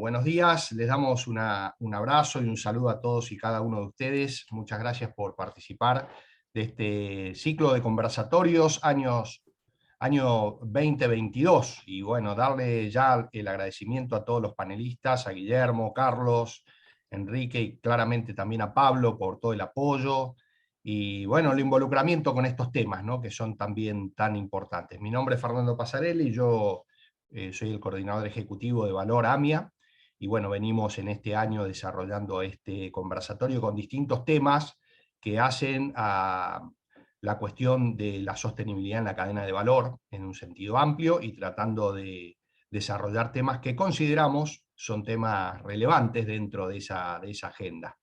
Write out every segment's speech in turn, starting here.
buenos días, les damos un abrazo y un saludo a todos y cada uno de ustedes. Muchas gracias por participar de este ciclo de conversatorios año 2022. Y bueno, darle ya el agradecimiento a todos los panelistas, a Guillermo, Carlos, Enrique y claramente también a Pablo por todo el apoyo y bueno, el involucramiento con estos temas, ¿no?, que son también tan importantes. Mi nombre es Fernando Pasarelli y yo soy el coordinador ejecutivo de Valor AMIA, y bueno, venimos en este año desarrollando este conversatorio con distintos temas que hacen a la cuestión de la sostenibilidad en la cadena de valor en un sentido amplio y tratando de desarrollar temas que consideramos son temas relevantes dentro de esa agenda.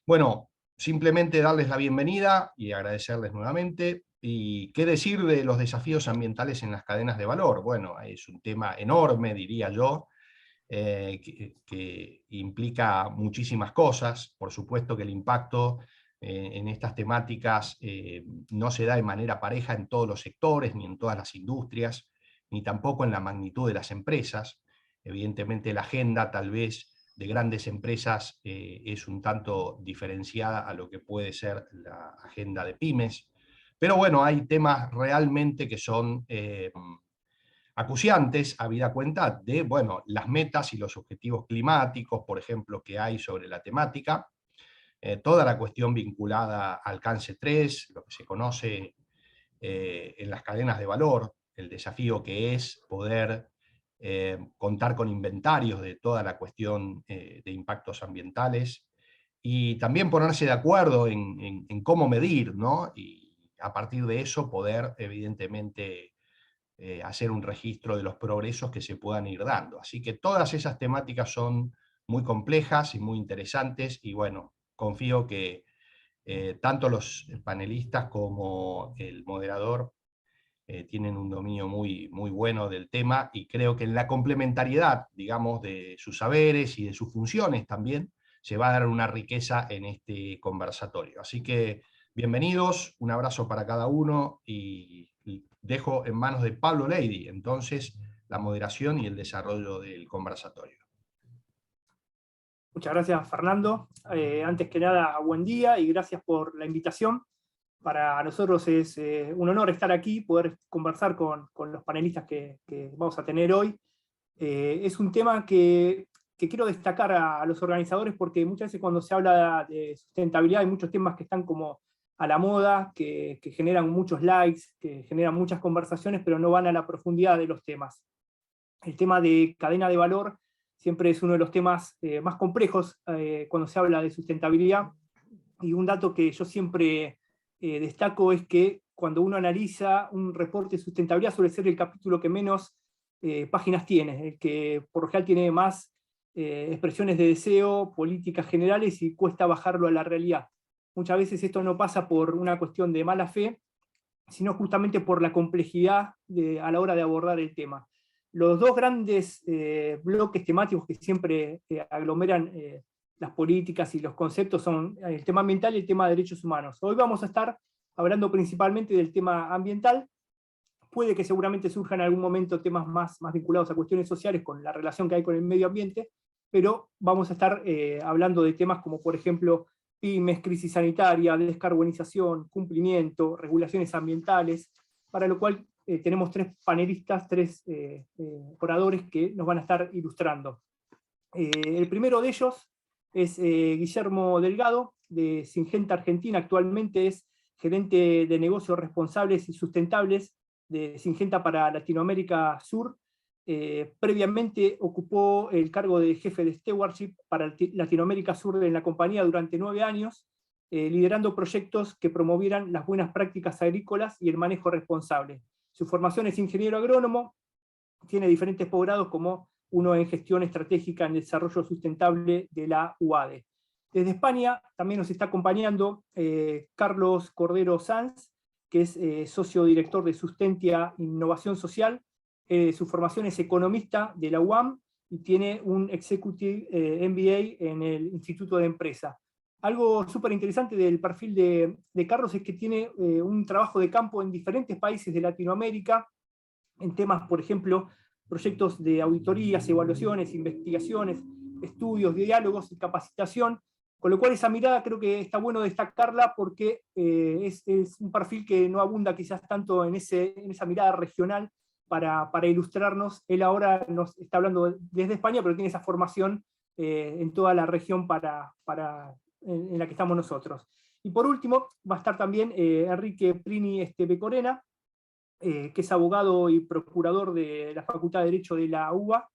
Bueno, simplemente darles la bienvenida y agradecerles nuevamente. ¿Y qué decir de los desafíos ambientales en las cadenas de valor? Bueno, es un tema enorme, diría yo, que implica muchísimas cosas. Por supuesto que el impacto en estas temáticas no se da de manera pareja en todos los sectores, ni en todas las industrias, ni tampoco en la magnitud de las empresas. Evidentemente la agenda tal vez de grandes empresas es un tanto diferenciada a lo que puede ser la agenda de pymes. Pero bueno, hay temas realmente que son acuciantes, habida cuenta de bueno, las metas y los objetivos climáticos, por ejemplo, que hay sobre la temática, toda la cuestión vinculada al alcance 3, lo que se conoce en las cadenas de valor, el desafío que es poder contar con inventarios de toda la cuestión de impactos ambientales, y también ponerse de acuerdo en cómo medir, ¿no? Y a partir de eso poder, evidentemente, hacer un registro de los progresos que se puedan ir dando. Así que todas esas temáticas son muy complejas y muy interesantes, y bueno, confío que tanto los panelistas como el moderador tienen un dominio muy bueno del tema, y creo que en la complementariedad, digamos, de sus saberes y de sus funciones también, se va a dar una riqueza en este conversatorio. Así que bienvenidos, un abrazo para cada uno, y dejo en manos de Pablo Leidy, entonces, la moderación y el desarrollo del conversatorio. Muchas gracias, Fernando. Antes que nada, buen día y gracias por la invitación. Para nosotros es un honor estar aquí, poder conversar con los panelistas que vamos a tener hoy. Es un tema que quiero destacar a los organizadores, porque muchas veces cuando se habla de sustentabilidad hay muchos temas que están como a la moda, que generan muchos likes, que generan muchas conversaciones, pero no van a la profundidad de los temas. El tema de cadena de valor siempre es uno de los temas más complejos cuando se habla de sustentabilidad, y un dato que yo siempre destaco es que cuando uno analiza un reporte de sustentabilidad suele ser el capítulo que menos páginas tiene, el que por lo general tiene más expresiones de deseo, políticas generales, y cuesta bajarlo a la realidad. Muchas veces esto no pasa por una cuestión de mala fe, sino justamente por la complejidad a la hora de abordar el tema. Los dos grandes bloques temáticos que siempre aglomeran las políticas y los conceptos son el tema ambiental y el tema de derechos humanos. Hoy vamos a estar hablando principalmente del tema ambiental. Puede que seguramente surjan en algún momento temas más vinculados a cuestiones sociales con la relación que hay con el medio ambiente, pero vamos a estar hablando de temas como, por ejemplo, pymes, crisis sanitaria, descarbonización, cumplimiento, regulaciones ambientales, para lo cual tenemos tres panelistas, tres oradores que nos van a estar ilustrando. El primero de ellos es Guillermo Delgado, de Syngenta Argentina. Actualmente es gerente de negocios responsables y sustentables de Syngenta para Latinoamérica Sur. Previamente ocupó el cargo de jefe de stewardship para Latinoamérica Sur en la compañía durante 9 años, liderando proyectos que promovieran las buenas prácticas agrícolas y el manejo responsable. Su formación es ingeniero agrónomo, tiene diferentes posgrados, como uno en gestión estratégica en desarrollo sustentable de la UADE. Desde España también nos está acompañando Carlos Cordero Sanz, que es socio director de Sustentia Innovación Social. Su formación es economista de la UAM y tiene un Executive MBA en el Instituto de Empresa. Algo súper interesante del perfil de Carlos es que tiene un trabajo de campo en diferentes países de Latinoamérica, en temas, por ejemplo, proyectos de auditorías, evaluaciones, investigaciones, estudios, diálogos y capacitación, con lo cual esa mirada creo que está bueno destacarla porque es un perfil que no abunda quizás tanto en esa mirada regional para ilustrarnos. Él ahora nos está hablando desde España, pero tiene esa formación en toda la región en la que estamos nosotros. Y por último, va a estar también Enrique Prini Becorena, que es abogado y procurador de la Facultad de Derecho de la UBA,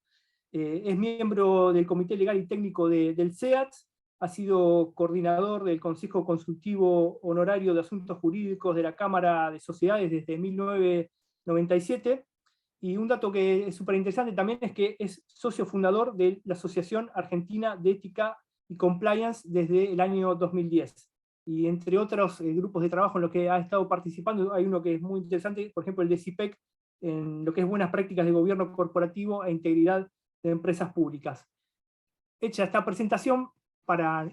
es miembro del Comité Legal y Técnico del CEAT, ha sido coordinador del Consejo Consultivo Honorario de Asuntos Jurídicos de la Cámara de Sociedades desde 1997, y un dato que es súper interesante también es que es socio fundador de la Asociación Argentina de Ética y Compliance desde el año 2010. Y entre otros grupos de trabajo en los que ha estado participando, hay uno que es muy interesante, por ejemplo el de CIPEC, en lo que es buenas prácticas de gobierno corporativo e integridad de empresas públicas. Hecha esta presentación, para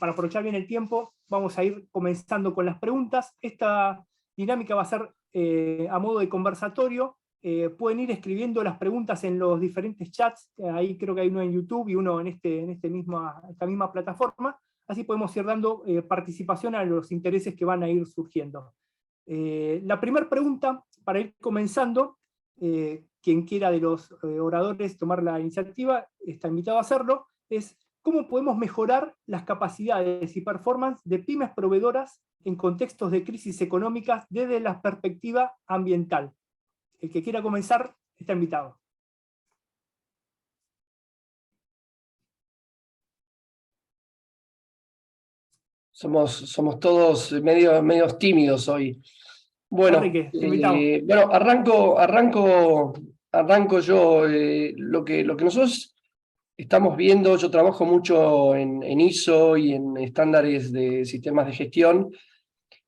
aprovechar bien el tiempo, vamos a ir comenzando con las preguntas. Esta dinámica va a ser a modo de conversatorio. Pueden ir escribiendo las preguntas en los diferentes chats, ahí creo que hay uno en YouTube y uno en esta misma plataforma, así podemos ir dando participación a los intereses que van a ir surgiendo. La primera pregunta, para ir comenzando, quien quiera de los oradores tomar la iniciativa, está invitado a hacerlo, es ¿cómo podemos mejorar las capacidades y performance de pymes proveedoras en contextos de crisis económicas desde la perspectiva ambiental? El que quiera comenzar está invitado. Somos todos medios tímidos hoy. Bueno, Enrique, te invitamos. bueno, arranco yo. Lo que nosotros estamos viendo, yo trabajo mucho en ISO y en estándares de sistemas de gestión,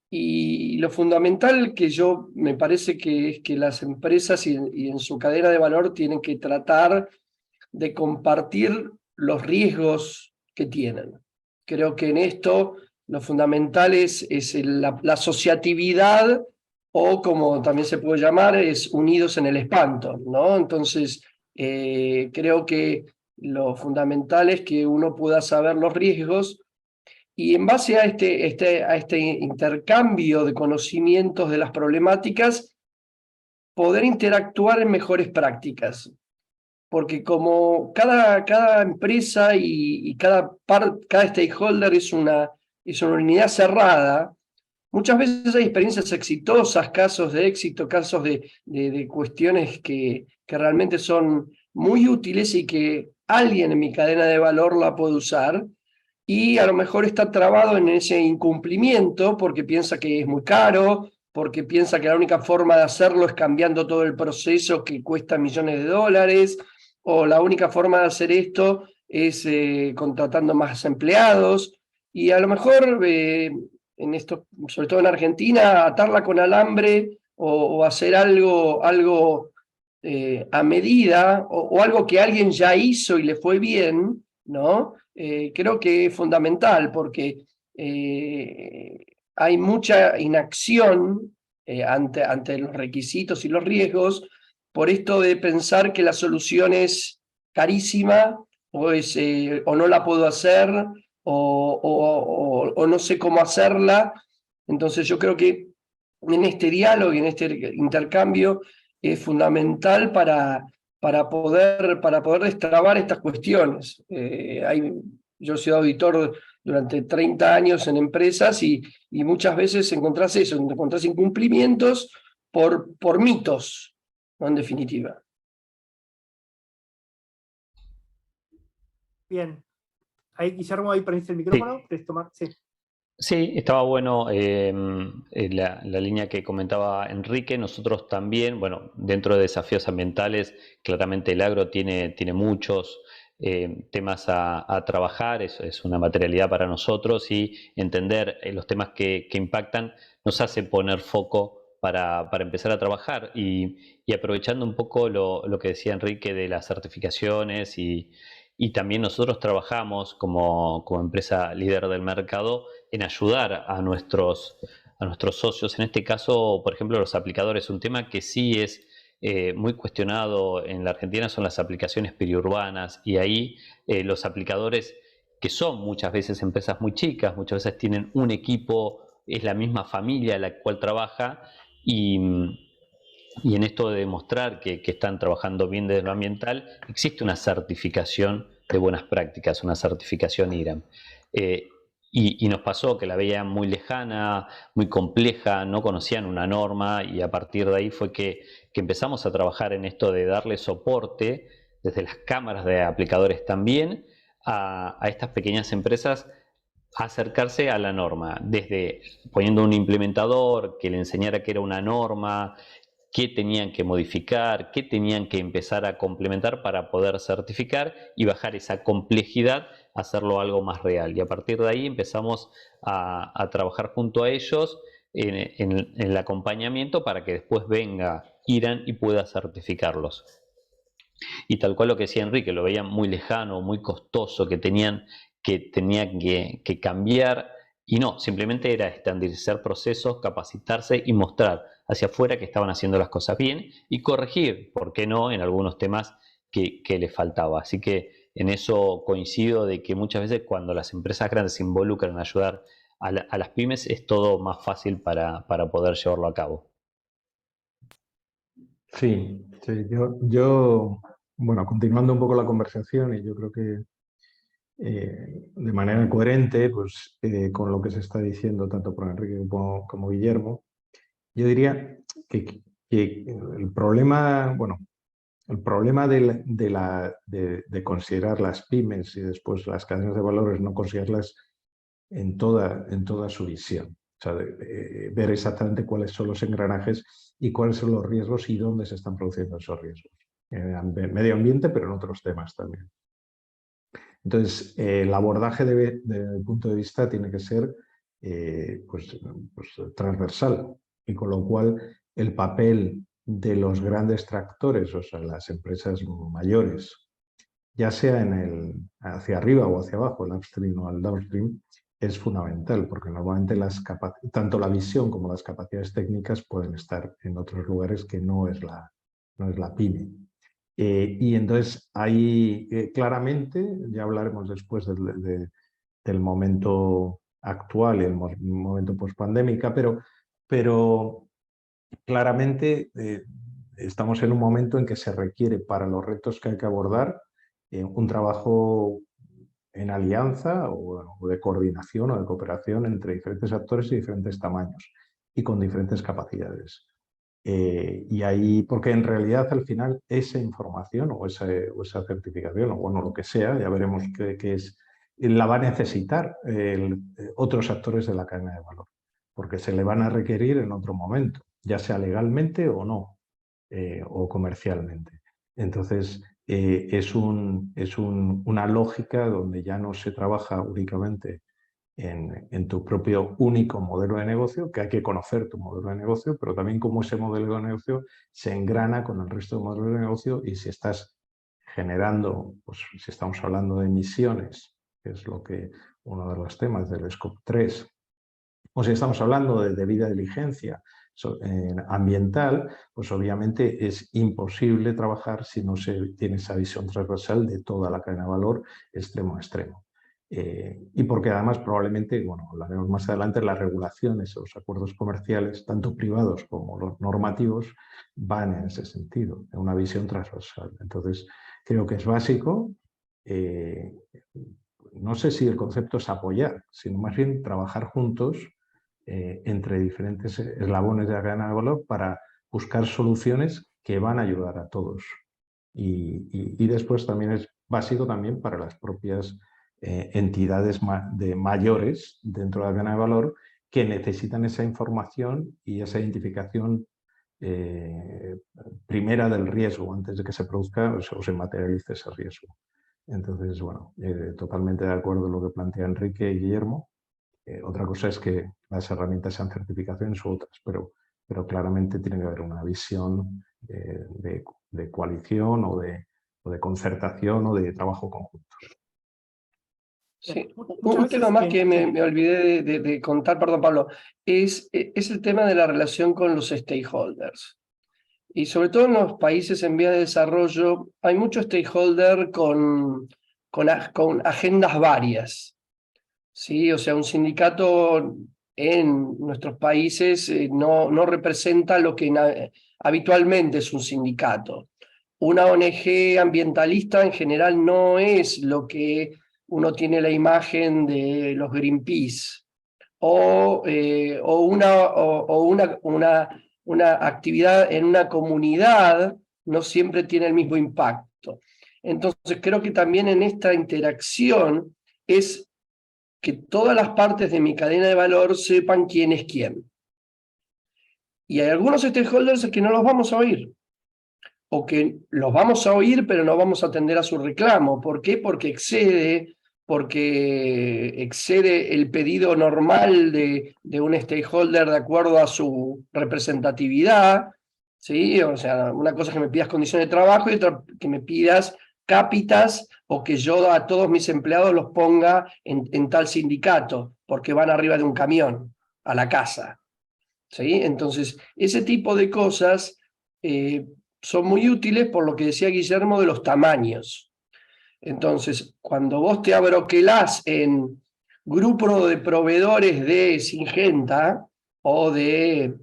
y lo fundamental que yo me parece que es que las empresas y en su cadena de valor tienen que tratar de compartir los riesgos que tienen. Creo que en esto lo fundamental es la asociatividad, o como también se puede llamar, es unidos en el espanto, ¿no? Entonces, creo que lo fundamental es que uno pueda saber los riesgos y en base a este intercambio de conocimientos de las problemáticas, poder interactuar en mejores prácticas. Porque como cada empresa y cada stakeholder es una unidad cerrada, muchas veces hay experiencias exitosas, casos de éxito, casos de cuestiones que realmente son muy útiles y que alguien en mi cadena de valor la puede usar, y a lo mejor está trabado en ese incumplimiento porque piensa que es muy caro, porque piensa que la única forma de hacerlo es cambiando todo el proceso que cuesta millones de dólares, o la única forma de hacer esto es contratando más empleados, y a lo mejor en esto, sobre todo en Argentina, atarla con alambre o hacer algo a medida, o algo que alguien ya hizo y le fue bien, ¿no? Creo que es fundamental porque hay mucha inacción ante los requisitos y los riesgos, por esto de pensar que la solución es carísima, o no la puedo hacer, o no sé cómo hacerla. Entonces yo creo que en este diálogo y en este intercambio es fundamental para poder destrabar estas cuestiones. Yo he sido auditor durante 30 años en empresas y muchas veces encontrás incumplimientos por mitos, ¿no? En definitiva. Bien. Ahí, Guillermo, ahí prendiste el micrófono. Sí. Sí, estaba bueno la línea que comentaba Enrique. Nosotros también, bueno, dentro de desafíos ambientales, claramente el agro tiene muchos temas a trabajar, es una materialidad para nosotros, y entender los temas que impactan nos hace poner foco para empezar a trabajar, y aprovechando un poco lo que decía Enrique de las certificaciones, y también nosotros trabajamos como empresa líder del mercado en ayudar a nuestros socios, en este caso, por ejemplo, los aplicadores. Un tema que sí es muy cuestionado en la Argentina son las aplicaciones periurbanas, y ahí los aplicadores, que son muchas veces empresas muy chicas, muchas veces tienen un equipo, es la misma familia la cual trabaja, y en esto de demostrar que están trabajando bien desde lo ambiental, existe una certificación de buenas prácticas, una certificación IRAM. Y nos pasó que la veían muy lejana, muy compleja, no conocían una norma, y a partir de ahí fue que empezamos a trabajar en esto de darle soporte desde las cámaras de aplicadores también a estas pequeñas empresas, a acercarse a la norma, desde poniendo un implementador que le enseñara qué era una norma, qué tenían que modificar, qué tenían que empezar a complementar para poder certificar y bajar esa complejidad, hacerlo algo más real. Y a partir de ahí empezamos a trabajar junto a ellos en el acompañamiento para que después venga IRAN y pueda certificarlos. Y tal cual lo que decía Enrique, lo veían muy lejano, muy costoso, que tenían que cambiar, y no, simplemente era estandarizar procesos, capacitarse y mostrar hacia afuera que estaban haciendo las cosas bien, y corregir, ¿por qué no?, en algunos temas que les faltaba. Así que en eso coincido, de que muchas veces cuando las empresas grandes se involucran en ayudar a las pymes, es todo más fácil para poder llevarlo a cabo. Sí, sí, yo, bueno, continuando un poco la conversación, y yo creo que de manera coherente, pues, con lo que se está diciendo tanto por Enrique como Guillermo, yo diría que el problema, bueno, el problema de considerar las pymes y después las cadenas de valor es no considerarlas en toda su visión. O sea, de ver exactamente cuáles son los engranajes y cuáles son los riesgos y dónde se están produciendo esos riesgos. En el medio ambiente, pero en otros temas también. Entonces, el abordaje desde el punto de vista tiene que ser pues transversal, y con lo cual el papel de los grandes tractores, o sea, las empresas mayores, ya sea hacia arriba o hacia abajo, el upstream o el downstream, es fundamental, porque normalmente tanto la visión como las capacidades técnicas pueden estar en otros lugares que no es la pyme. Y entonces ahí claramente, ya hablaremos después del momento actual y el momento post-pandémica, pero claramente estamos en un momento en que se requiere, para los retos que hay que abordar, un trabajo en alianza o de coordinación o de cooperación entre diferentes actores y diferentes tamaños y con diferentes capacidades. Y ahí, porque en realidad al final esa información o esa certificación, o bueno, lo que sea, ya veremos qué es, la va a necesitar otros actores de la cadena de valor, porque se le van a requerir en otro momento, ya sea legalmente o no, o comercialmente. Entonces, es una lógica donde ya no se trabaja únicamente en tu propio único modelo de negocio, que hay que conocer tu modelo de negocio, pero también cómo ese modelo de negocio se engrana con el resto de modelos de negocio, y si estás generando, pues si estamos hablando de emisiones, que es uno de los temas del Scope 3, o si estamos hablando de debida diligencia ambiental, pues obviamente es imposible trabajar si no se tiene esa visión transversal de toda la cadena de valor, extremo a extremo. Y porque además probablemente, bueno, hablaremos más adelante, las regulaciones o los acuerdos comerciales, tanto privados como los normativos, van en ese sentido, en una visión transversal. Entonces, creo que es básico. No sé si el concepto es apoyar, sino más bien trabajar juntos entre diferentes eslabones de la cadena de valor para buscar soluciones que van a ayudar a todos. Y después también es básico también para las propias entidades mayores dentro de la cadena de valor, que necesitan esa información y esa identificación primera del riesgo antes de que se produzca o se materialice ese riesgo. Entonces, bueno, totalmente de acuerdo en lo que plantea Enrique y Guillermo. Otra cosa es que las herramientas sean certificaciones u otras, pero claramente tiene que haber una visión de coalición o de concertación o de trabajo conjunto. Sí, un tema más que me olvidé de contar, perdón Pablo, es el tema de la relación con los stakeholders. Y sobre todo en los países en vías de desarrollo, hay mucho stakeholder con agendas varias, ¿sí? O sea, un sindicato en nuestros países no representa lo que habitualmente es un sindicato. Una ONG ambientalista en general no es lo que uno tiene la imagen de los Greenpeace, o una actividad en una comunidad no siempre tiene el mismo impacto. Entonces creo que también en esta interacción es que todas las partes de mi cadena de valor sepan quién es quién. Y hay algunos stakeholders que no los vamos a oír, o que los vamos a oír pero no vamos a atender a su reclamo. ¿Por qué? Porque excede el pedido normal de un stakeholder de acuerdo a su representatividad, ¿sí? O sea, una cosa es que me pidas condiciones de trabajo y otra que me pidas cápitas, o que yo a todos mis empleados los ponga en tal sindicato, porque van arriba de un camión a la casa, ¿sí? Entonces, ese tipo de cosas son muy útiles por lo que decía Guillermo de los tamaños. Entonces, cuando vos te abroquelás en grupo de proveedores de Syngenta o de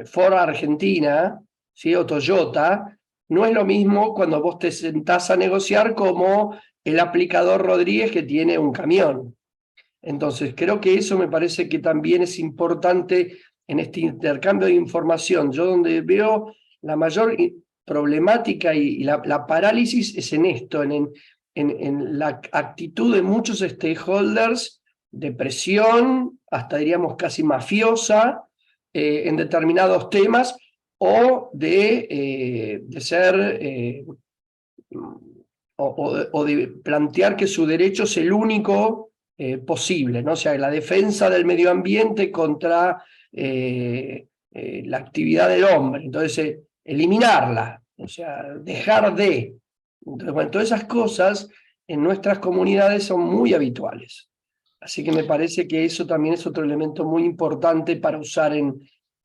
Ford Argentina, ¿sí? O Toyota, no es lo mismo cuando vos te sentás a negociar como el aplicador Rodríguez que tiene un camión. Entonces, creo que eso me parece que también es importante en este intercambio de información. Yo donde veo la mayor problemática y la parálisis es en esto, en la actitud de muchos stakeholders de presión, hasta diríamos casi mafiosa, en determinados temas, o de ser, o de plantear que su derecho es el único posible, ¿no? O sea, la defensa del medio ambiente contra la actividad del hombre. Entonces, eliminarla, o sea, dejar de. Entonces, bueno, todas esas cosas en nuestras comunidades son muy habituales. Así que me parece que eso también es otro elemento muy importante para usar en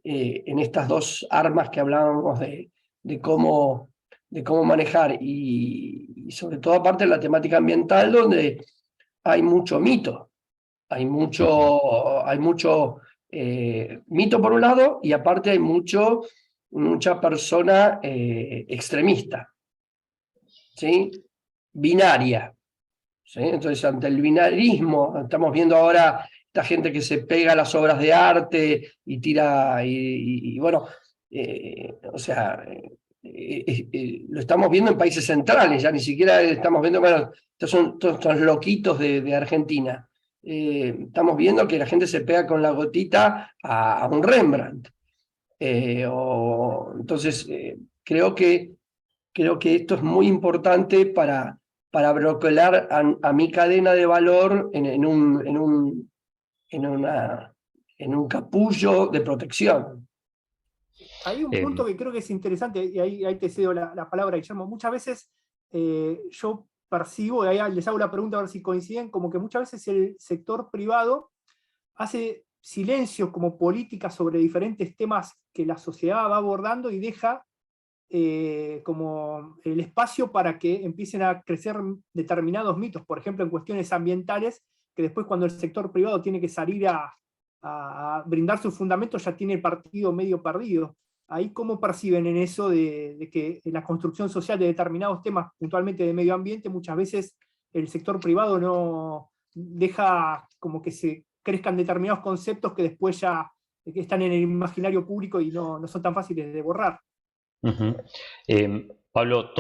estas dos armas que hablábamos de cómo manejar, y sobre todo aparte de la temática ambiental, donde hay mucho mito, hay mucho mito por un lado, y aparte hay mucha persona extremista, ¿sí? Binaria, ¿sí? Entonces, ante el binarismo, estamos viendo ahora esta gente que se pega a las obras de arte y tira, y bueno, o sea, lo estamos viendo en países centrales, ya ni siquiera estamos viendo, bueno, estos son todos estos loquitos de Argentina. Estamos viendo que la gente se pega con la gotita a un Rembrandt. Entonces, creo que esto es muy importante para bloquear a mi cadena de valor en un capullo de protección. Hay un punto que creo que es interesante, y ahí te cedo la palabra, Guillermo. Muchas veces yo percibo, y ahí les hago la pregunta a ver si coinciden, como que muchas veces el sector privado hace silencio como política sobre diferentes temas que la sociedad va abordando y deja como el espacio para que empiecen a crecer determinados mitos, por ejemplo en cuestiones ambientales, que después cuando el sector privado tiene que salir a brindar sus fundamentos ya tiene el partido medio perdido. Ahí, ¿cómo perciben en eso de que en la construcción social de determinados temas, puntualmente de medio ambiente, muchas veces el sector privado no deja como que se crezcan determinados conceptos que después ya están en el imaginario público y no son tan fáciles de borrar? Pablo,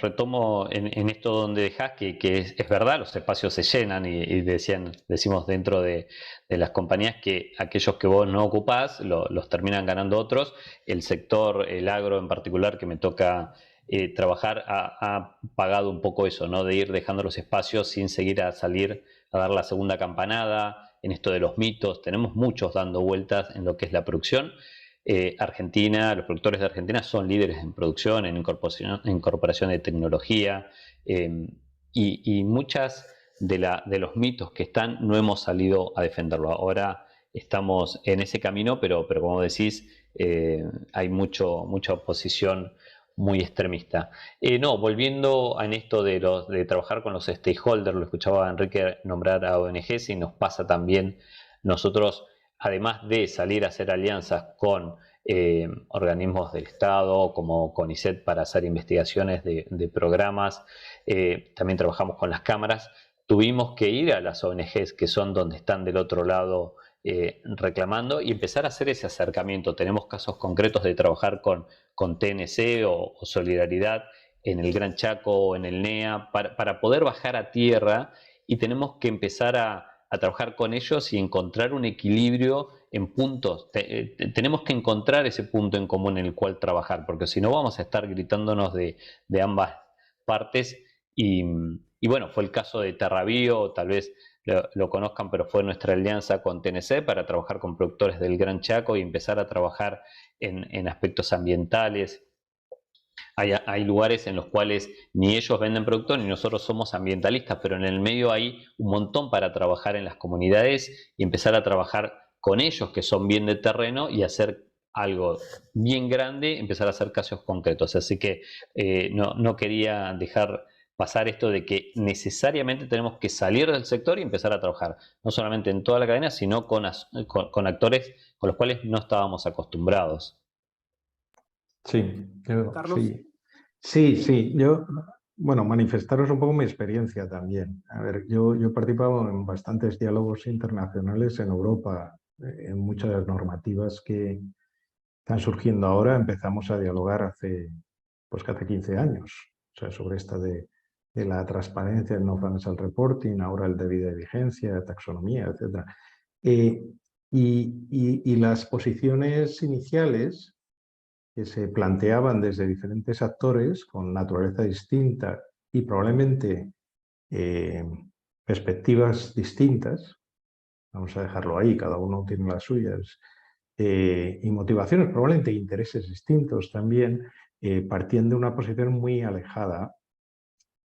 retomo en esto donde dejás, que es verdad, los espacios se llenan y decimos dentro de las compañías que aquellos que vos no ocupás los terminan ganando otros. El sector, el agro en particular, que me toca trabajar, ha pagado un poco eso, ¿no? De ir dejando los espacios sin seguir a salir a dar la segunda campanada en esto de los mitos. Tenemos muchos dando vueltas en lo que es la producción. Argentina, los productores de Argentina son líderes en producción, en incorporación de tecnología, y muchas de los mitos que están no hemos salido a defenderlo. Ahora estamos en ese camino, pero como decís, hay mucha oposición muy extremista. No, volviendo en esto de trabajar con los stakeholders, lo escuchaba a Enrique nombrar a ONGs y nos pasa también nosotros, además de salir a hacer alianzas con organismos del Estado, como CONICET para hacer investigaciones de programas, también trabajamos con las cámaras, tuvimos que ir a las ONGs que son donde están del otro lado reclamando y empezar a hacer ese acercamiento. Tenemos casos concretos de trabajar con TNC o Solidaridad en el Gran Chaco o en el NEA para poder bajar a tierra, y tenemos que empezar a trabajar con ellos y encontrar un equilibrio en puntos. Tenemos que encontrar ese punto en común en el cual trabajar, porque si no vamos a estar gritándonos de ambas partes. Y bueno, fue el caso de Terravío, tal vez lo conozcan, pero fue nuestra alianza con TNC para trabajar con productores del Gran Chaco y empezar a trabajar en aspectos ambientales. Hay lugares en los cuales ni ellos venden producto ni nosotros somos ambientalistas, pero en el medio hay un montón para trabajar en las comunidades y empezar a trabajar con ellos que son bien de terreno y hacer algo bien grande, empezar a hacer casos concretos. Así que no quería dejar pasar esto de que necesariamente tenemos que salir del sector y empezar a trabajar, no solamente en toda la cadena, sino con actores con los cuales no estábamos acostumbrados. Sí, Carlos. sí, yo, bueno, manifestaros un poco mi experiencia también. A ver, yo he participado en bastantes diálogos internacionales en Europa, en muchas normativas que están surgiendo ahora. Empezamos a dialogar hace 15 años, o sea, sobre esta de la transparencia, el no financial reporting, ahora el debida de vigencia, taxonomía, etc. Y las posiciones iniciales que se planteaban desde diferentes actores con naturaleza distinta y probablemente perspectivas distintas, vamos a dejarlo ahí, cada uno tiene las suyas, y motivaciones, probablemente intereses distintos también, partían de una posición muy alejada,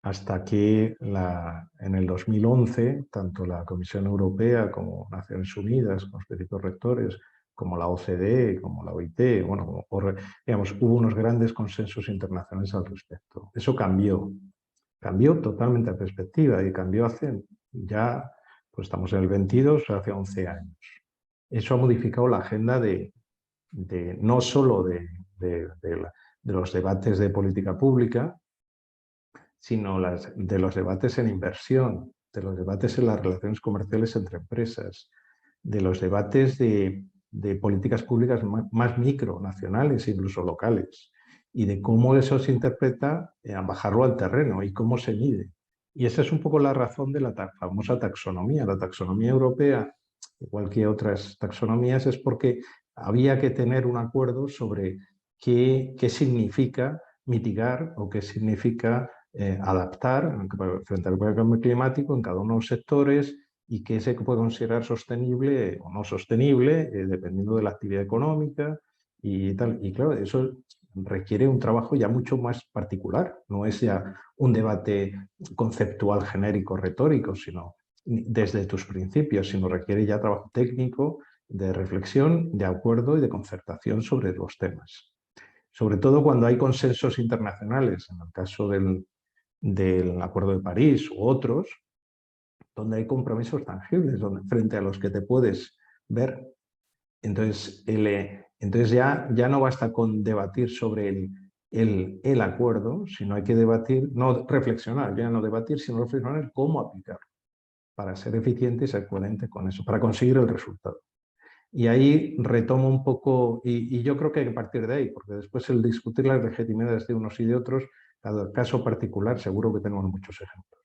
hasta que en el 2011, tanto la Comisión Europea como Naciones Unidas, con los peritos rectores, como la OCDE, como la OIT, bueno, digamos, hubo unos grandes consensos internacionales al respecto. Eso cambió totalmente la perspectiva y cambió hace ya, pues estamos en el 22, hace 11 años. Eso ha modificado la agenda no solo de los debates de política pública, sino de los debates en inversión, de los debates en las relaciones comerciales entre empresas, de los debates de políticas públicas más micronacionales, incluso locales, y de cómo eso se interpreta, a bajarlo al terreno y cómo se mide. Y esa es un poco la razón de la famosa taxonomía. La taxonomía europea, igual que otras taxonomías, es porque había que tener un acuerdo sobre qué significa mitigar o qué significa adaptar frente al cambio climático en cada uno de los sectores, y qué se puede considerar sostenible o no sostenible, dependiendo de la actividad económica y tal. Y claro, eso requiere un trabajo ya mucho más particular. No es ya un debate conceptual, genérico, retórico, sino desde tus principios, sino requiere ya trabajo técnico, de reflexión, de acuerdo y de concertación sobre los temas. Sobre todo cuando hay consensos internacionales, en el caso del Acuerdo de París u otros, donde hay compromisos tangibles, frente a los que te puedes ver. Entonces, ya no basta con debatir sobre el acuerdo, sino hay que debatir, no reflexionar, ya no debatir, sino reflexionar cómo aplicarlo para ser eficiente y ser coherente con eso, para conseguir el resultado. Y ahí retomo un poco, y yo creo que hay que partir de ahí, porque después el discutir las legitimidades de unos y de otros, cada caso particular, seguro que tenemos muchos ejemplos.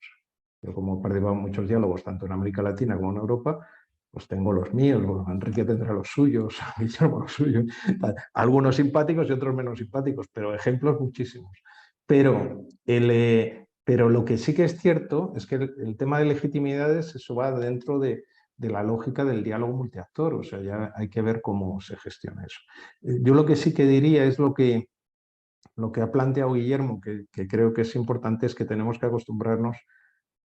Yo, como he participado en muchos diálogos, tanto en América Latina como en Europa, pues tengo los míos, bueno, Enrique tendrá los suyos, Guillermo los suyos, algunos simpáticos y otros menos simpáticos, pero ejemplos muchísimos. Pero lo que sí que es cierto es que el tema de legitimidades, eso va dentro de la lógica del diálogo multiactor, o sea, ya hay que ver cómo se gestiona eso. Yo lo que sí que diría es lo que ha planteado Guillermo, que creo que es importante, es que tenemos que acostumbrarnos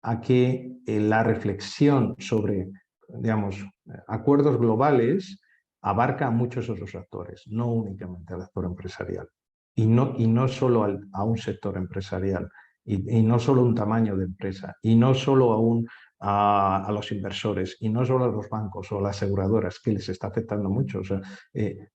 a que la reflexión sobre, digamos, acuerdos globales abarca a muchos otros actores, no únicamente al actor empresarial. Y no solo a un sector empresarial, y no solo a un tamaño de empresa, y no solo a los inversores, y no solo a los bancos o a las aseguradoras, que les está afectando mucho.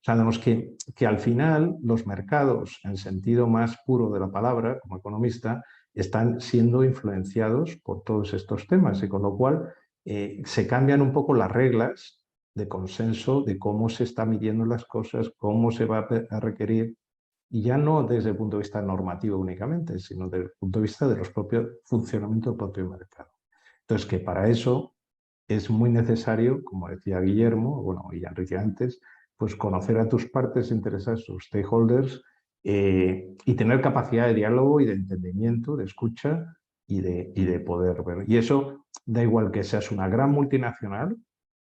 Sabemos que al final los mercados, en el sentido más puro de la palabra, como economista, están siendo influenciados por todos estos temas, y con lo cual se cambian un poco las reglas de consenso de cómo se están midiendo las cosas, cómo se va a requerir, y ya no desde el punto de vista normativo únicamente, sino desde el punto de vista de los propios funcionamiento del propio mercado. Entonces, que para eso es muy necesario, como decía Guillermo, bueno, y Enrique antes, pues conocer a tus partes interesadas, tus stakeholders, y tener capacidad de diálogo y de entendimiento, de escucha y de poder ver. Y eso da igual que seas una gran multinacional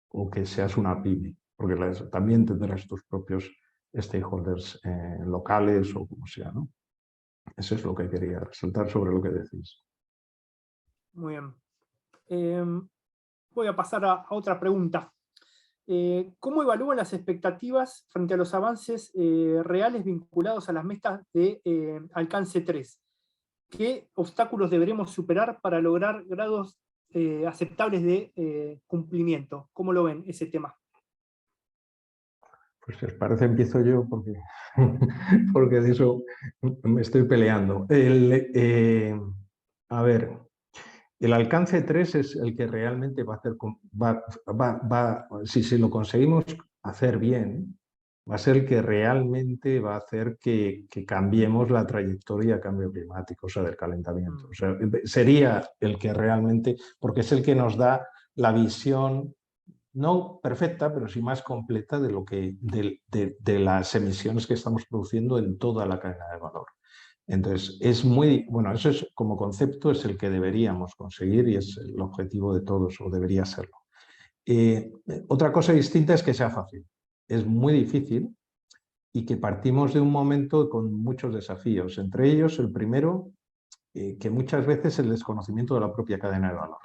o que seas una pyme, porque también tendrás tus propios stakeholders locales o como sea, ¿no? Eso es lo que quería resaltar sobre lo que decís. Muy bien. Voy a pasar a otra pregunta. ¿Cómo evalúan las expectativas frente a los avances reales vinculados a las metas de alcance 3? ¿Qué obstáculos deberemos superar para lograr grados aceptables de cumplimiento? ¿Cómo lo ven ese tema? Pues si os parece empiezo yo porque de eso me estoy peleando. A ver, el alcance 3 es el que realmente va a hacer, si lo conseguimos hacer bien, va a ser el que realmente va a hacer que cambiemos la trayectoria de cambio climático, o sea, del calentamiento. O sea, sería el que realmente, porque es el que nos da la visión no perfecta, pero sí más completa de las emisiones que estamos produciendo en toda la cadena de valor. Entonces, bueno, eso es como concepto, es el que deberíamos conseguir y es el objetivo de todos, o debería serlo. Otra cosa distinta es que sea fácil. Es muy difícil y que partimos de un momento con muchos desafíos. Entre ellos, el primero, que muchas veces es el desconocimiento de la propia cadena de valor.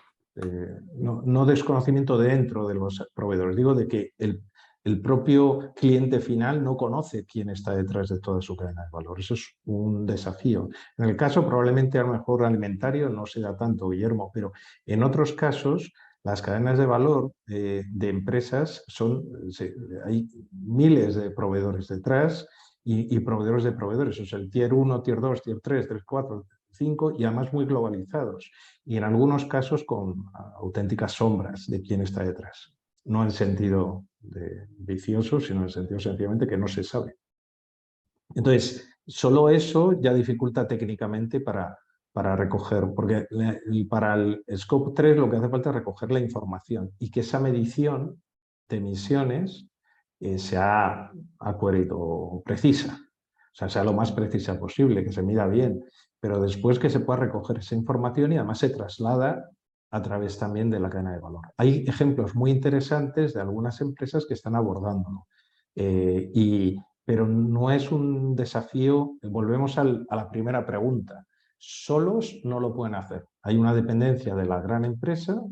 No desconocimiento dentro de los proveedores, digo de que el propio cliente final no conoce quién está detrás de toda su cadena de valor. Eso es un desafío. En el caso probablemente a lo mejor alimentario no se da tanto, Guillermo, pero en otros casos las cadenas de valor de empresas hay miles de proveedores detrás y proveedores de proveedores. O sea, el tier 1, tier 2, tier 3, tier 4, 5 y además muy globalizados. Y en algunos casos con auténticas sombras de quién está detrás. No en sentido vicioso, sino en sentido sencillamente que no se sabe. Entonces, solo eso ya dificulta técnicamente para recoger, porque para el Scope 3 lo que hace falta es recoger la información y que esa medición de emisiones sea accurate o precisa, o sea, sea lo más precisa posible, que se mida bien, pero después que se pueda recoger esa información y además se traslada a través también de la cadena de valor. Hay ejemplos muy interesantes de algunas empresas que están abordándolo. Pero no es un desafío, volvemos a la primera pregunta, solos no lo pueden hacer. Hay una dependencia de la gran empresa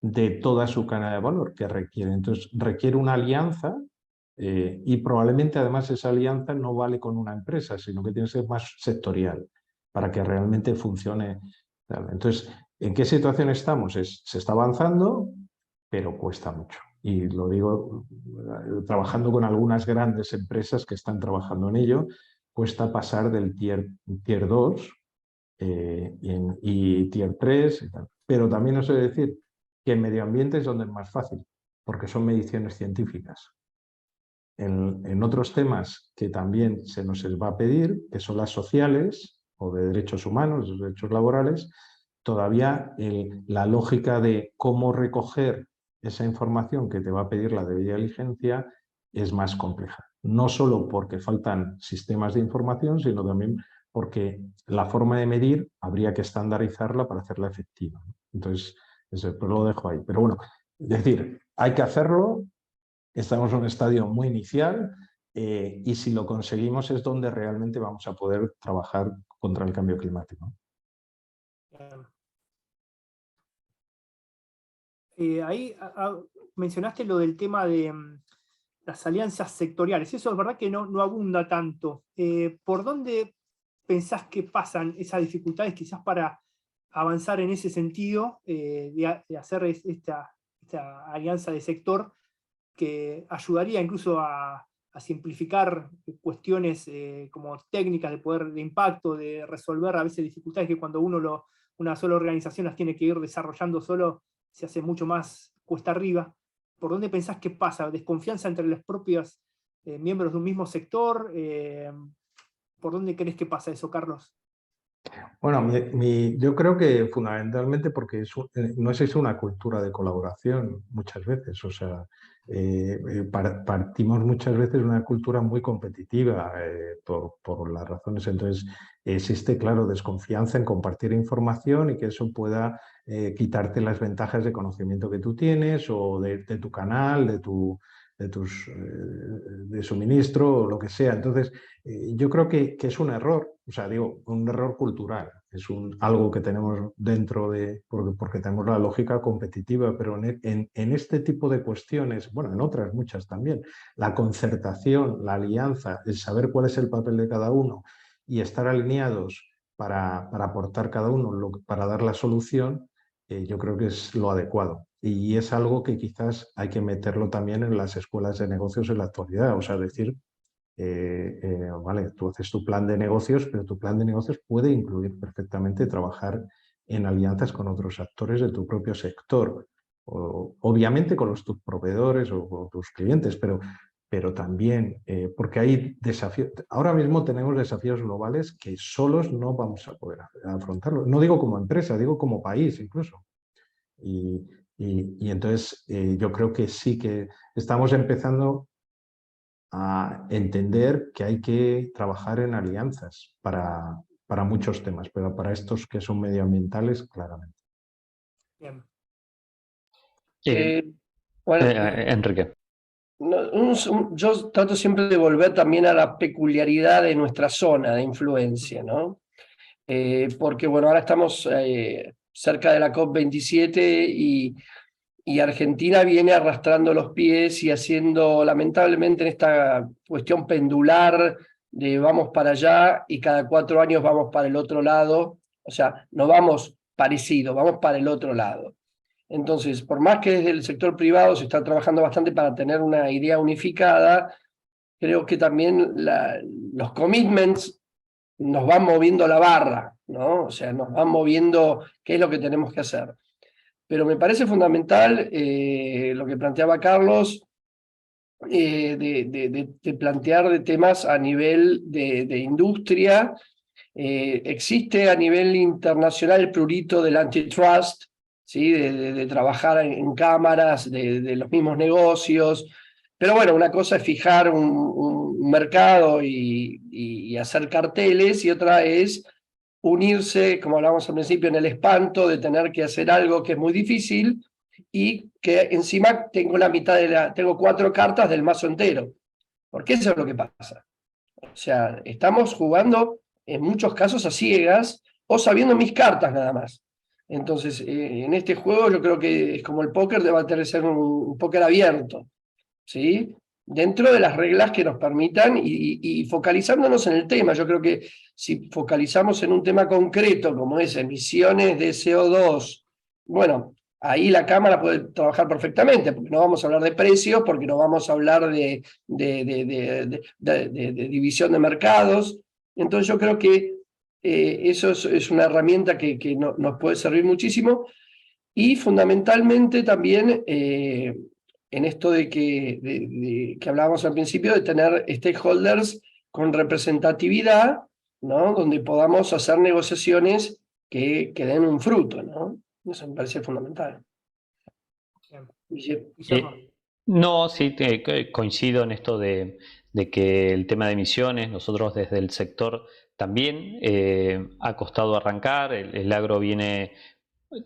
de toda su cadena de valor que requiere. Entonces requiere una alianza y probablemente además esa alianza no vale con una empresa, sino que tiene que ser más sectorial para que realmente funcione. Entonces, ¿en qué situación estamos? Se está avanzando, pero cuesta mucho. Y lo digo trabajando con algunas grandes empresas que están trabajando en ello, cuesta pasar del tier 2 y tier 3 y tal. Pero también os he de decir que en medio ambiente es donde es más fácil, porque son mediciones científicas. En otros temas que también se nos va a pedir, que son las sociales o de derechos humanos, los derechos laborales, todavía la lógica de cómo recoger esa información que te va a pedir la debida diligencia es más compleja. No solo porque faltan sistemas de información, sino también porque la forma de medir habría que estandarizarla para hacerla efectiva. Entonces, eso pues lo dejo ahí. Pero bueno, es decir, hay que hacerlo. Estamos en un estadio muy inicial y si lo conseguimos es donde realmente vamos a poder trabajar contra el cambio climático. Ahí mencionaste lo del tema de las alianzas sectoriales. Eso es verdad que no abunda tanto. ¿Por dónde pensás que pasan esas dificultades quizás para avanzar en ese sentido, de hacer esta alianza de sector que ayudaría incluso a simplificar cuestiones como técnicas de impacto, de resolver a veces dificultades que cuando una sola organización las tiene que ir desarrollando solo, se hace mucho más cuesta arriba? ¿Por dónde pensás que pasa? ¿Desconfianza entre los propios miembros de un mismo sector? ¿Por dónde crees que pasa eso, Carlos? Bueno, yo creo que fundamentalmente porque no es eso una cultura de colaboración muchas veces, o sea, partimos muchas veces de una cultura muy competitiva por las razones, entonces existe, claro, desconfianza en compartir información y que eso pueda quitarte las ventajas de conocimiento que tú tienes o de tu canal, de suministro o lo que sea. Entonces, yo creo que es un error, o sea, digo, un error cultural, es algo que tenemos dentro porque tenemos la lógica competitiva, pero en este tipo de cuestiones, bueno, en otras muchas también, la concertación, la alianza, el saber cuál es el papel de cada uno y estar alineados para aportar cada uno, para dar la solución, yo creo que es lo adecuado. Y es algo que quizás hay que meterlo también en las escuelas de negocios en la actualidad, o sea, decir, vale, tú haces tu plan de negocios, pero tu plan de negocios puede incluir perfectamente trabajar en alianzas con otros actores de tu propio sector, obviamente con tus proveedores o tus clientes, pero también porque hay desafíos. Ahora mismo tenemos desafíos globales que solos no vamos a poder afrontarlos. No digo como empresa, digo como país incluso. Y entonces yo creo que sí que estamos empezando a entender que hay que trabajar en alianzas para muchos temas, pero para estos que son medioambientales, claramente. Bien. Bueno, Enrique. yo trato siempre de volver también a la peculiaridad de nuestra zona de influencia, ¿no? Porque, bueno, ahora estamos cerca de la COP27 y Argentina viene arrastrando los pies y haciendo, lamentablemente, en esta cuestión pendular de vamos para allá y cada 4 años vamos para el otro lado, o sea, no vamos parecido, vamos para el otro lado. Entonces, por más que desde el sector privado se está trabajando bastante para tener una idea unificada, creo que también los commitments nos van moviendo la barra, ¿no? O sea, nos van moviendo qué es lo que tenemos que hacer. Pero me parece fundamental lo que planteaba Carlos, de plantear de temas a nivel de industria. Existe a nivel internacional el prurito del antitrust, ¿sí? de trabajar en cámaras de los mismos negocios. Pero bueno, una cosa es fijar un mercado y hacer carteles, y otra es unirse, como hablábamos al principio, en el espanto de tener que hacer algo que es muy difícil y que encima tengo 4 cartas del mazo entero. Porque eso es lo que pasa. O sea, estamos jugando en muchos casos a ciegas o sabiendo mis cartas nada más. Entonces, en este juego yo creo que es como el póker, debe tener que ser un póker abierto, ¿sí? Dentro de las reglas que nos permitan y focalizándonos en el tema. Yo creo que si focalizamos en un tema concreto, como es emisiones de CO2, bueno, ahí la Cámara puede trabajar perfectamente, porque no vamos a hablar de precios, porque no vamos a hablar de división de mercados. Entonces yo creo que eso es una herramienta que nos puede servir muchísimo, y fundamentalmente también en esto de que hablábamos al principio, de tener stakeholders con representatividad, ¿no? Donde podamos hacer negociaciones que den un fruto, ¿no? Eso me parece fundamental. No, sí, coincido en esto de que el tema de emisiones, nosotros desde el sector también ha costado arrancar, el agro viene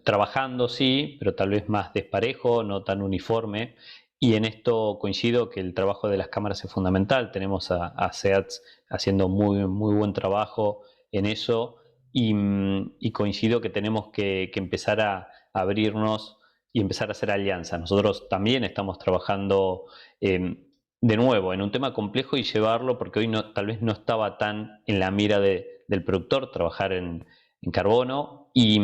trabajando, sí, pero tal vez más desparejo, no tan uniforme. Y en esto coincido que el trabajo de las cámaras es fundamental. Tenemos a SEATS haciendo muy, muy buen trabajo en eso, y coincido que tenemos que empezar a abrirnos y empezar a hacer alianzas. Nosotros también estamos trabajando de nuevo, en un tema complejo y llevarlo, porque hoy tal vez no estaba tan en la mira del productor trabajar en carbono, y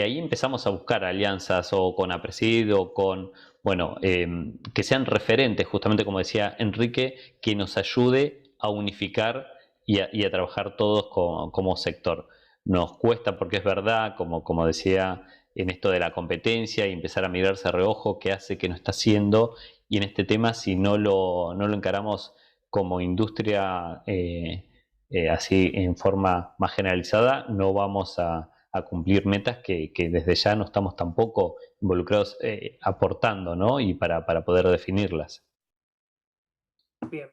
ahí empezamos a buscar alianzas o con Apresid o con, bueno, que sean referentes, justamente como decía Enrique, que nos ayude a unificar y a trabajar todos como sector. Nos cuesta porque es verdad, como decía, en esto de la competencia y empezar a mirarse a reojo qué hace, qué no está haciendo, y en este tema si no lo encaramos como industria así en forma más generalizada, no vamos a cumplir metas que desde ya no estamos tampoco involucrados aportando, ¿no? Y para poder definirlas. Bien.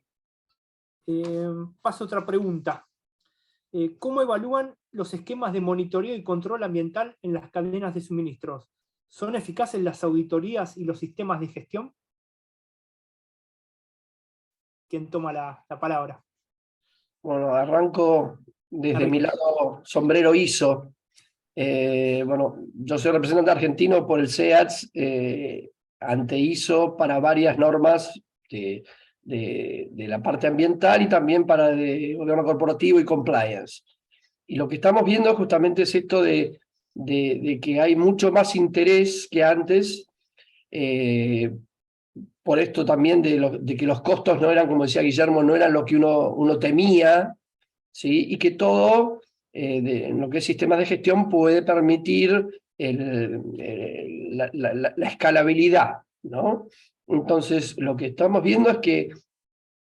Paso a otra pregunta. ¿Cómo evalúan los esquemas de monitoreo y control ambiental en las cadenas de suministros? ¿Son eficaces las auditorías y los sistemas de gestión? ¿Quién toma la palabra? Bueno, arranco desde mi lado, sombrero ISO. Bueno, yo soy representante argentino por el SEATS ante ISO para varias normas de la parte ambiental y también para de gobierno corporativo y compliance. Y lo que estamos viendo justamente es esto de que hay mucho más interés que antes, por esto también de que los costos no eran, como decía Guillermo, no eran lo que uno temía, ¿sí? Y que todo, en lo que es sistemas de gestión, puede permitir la escalabilidad, ¿no? Entonces, lo que estamos viendo es que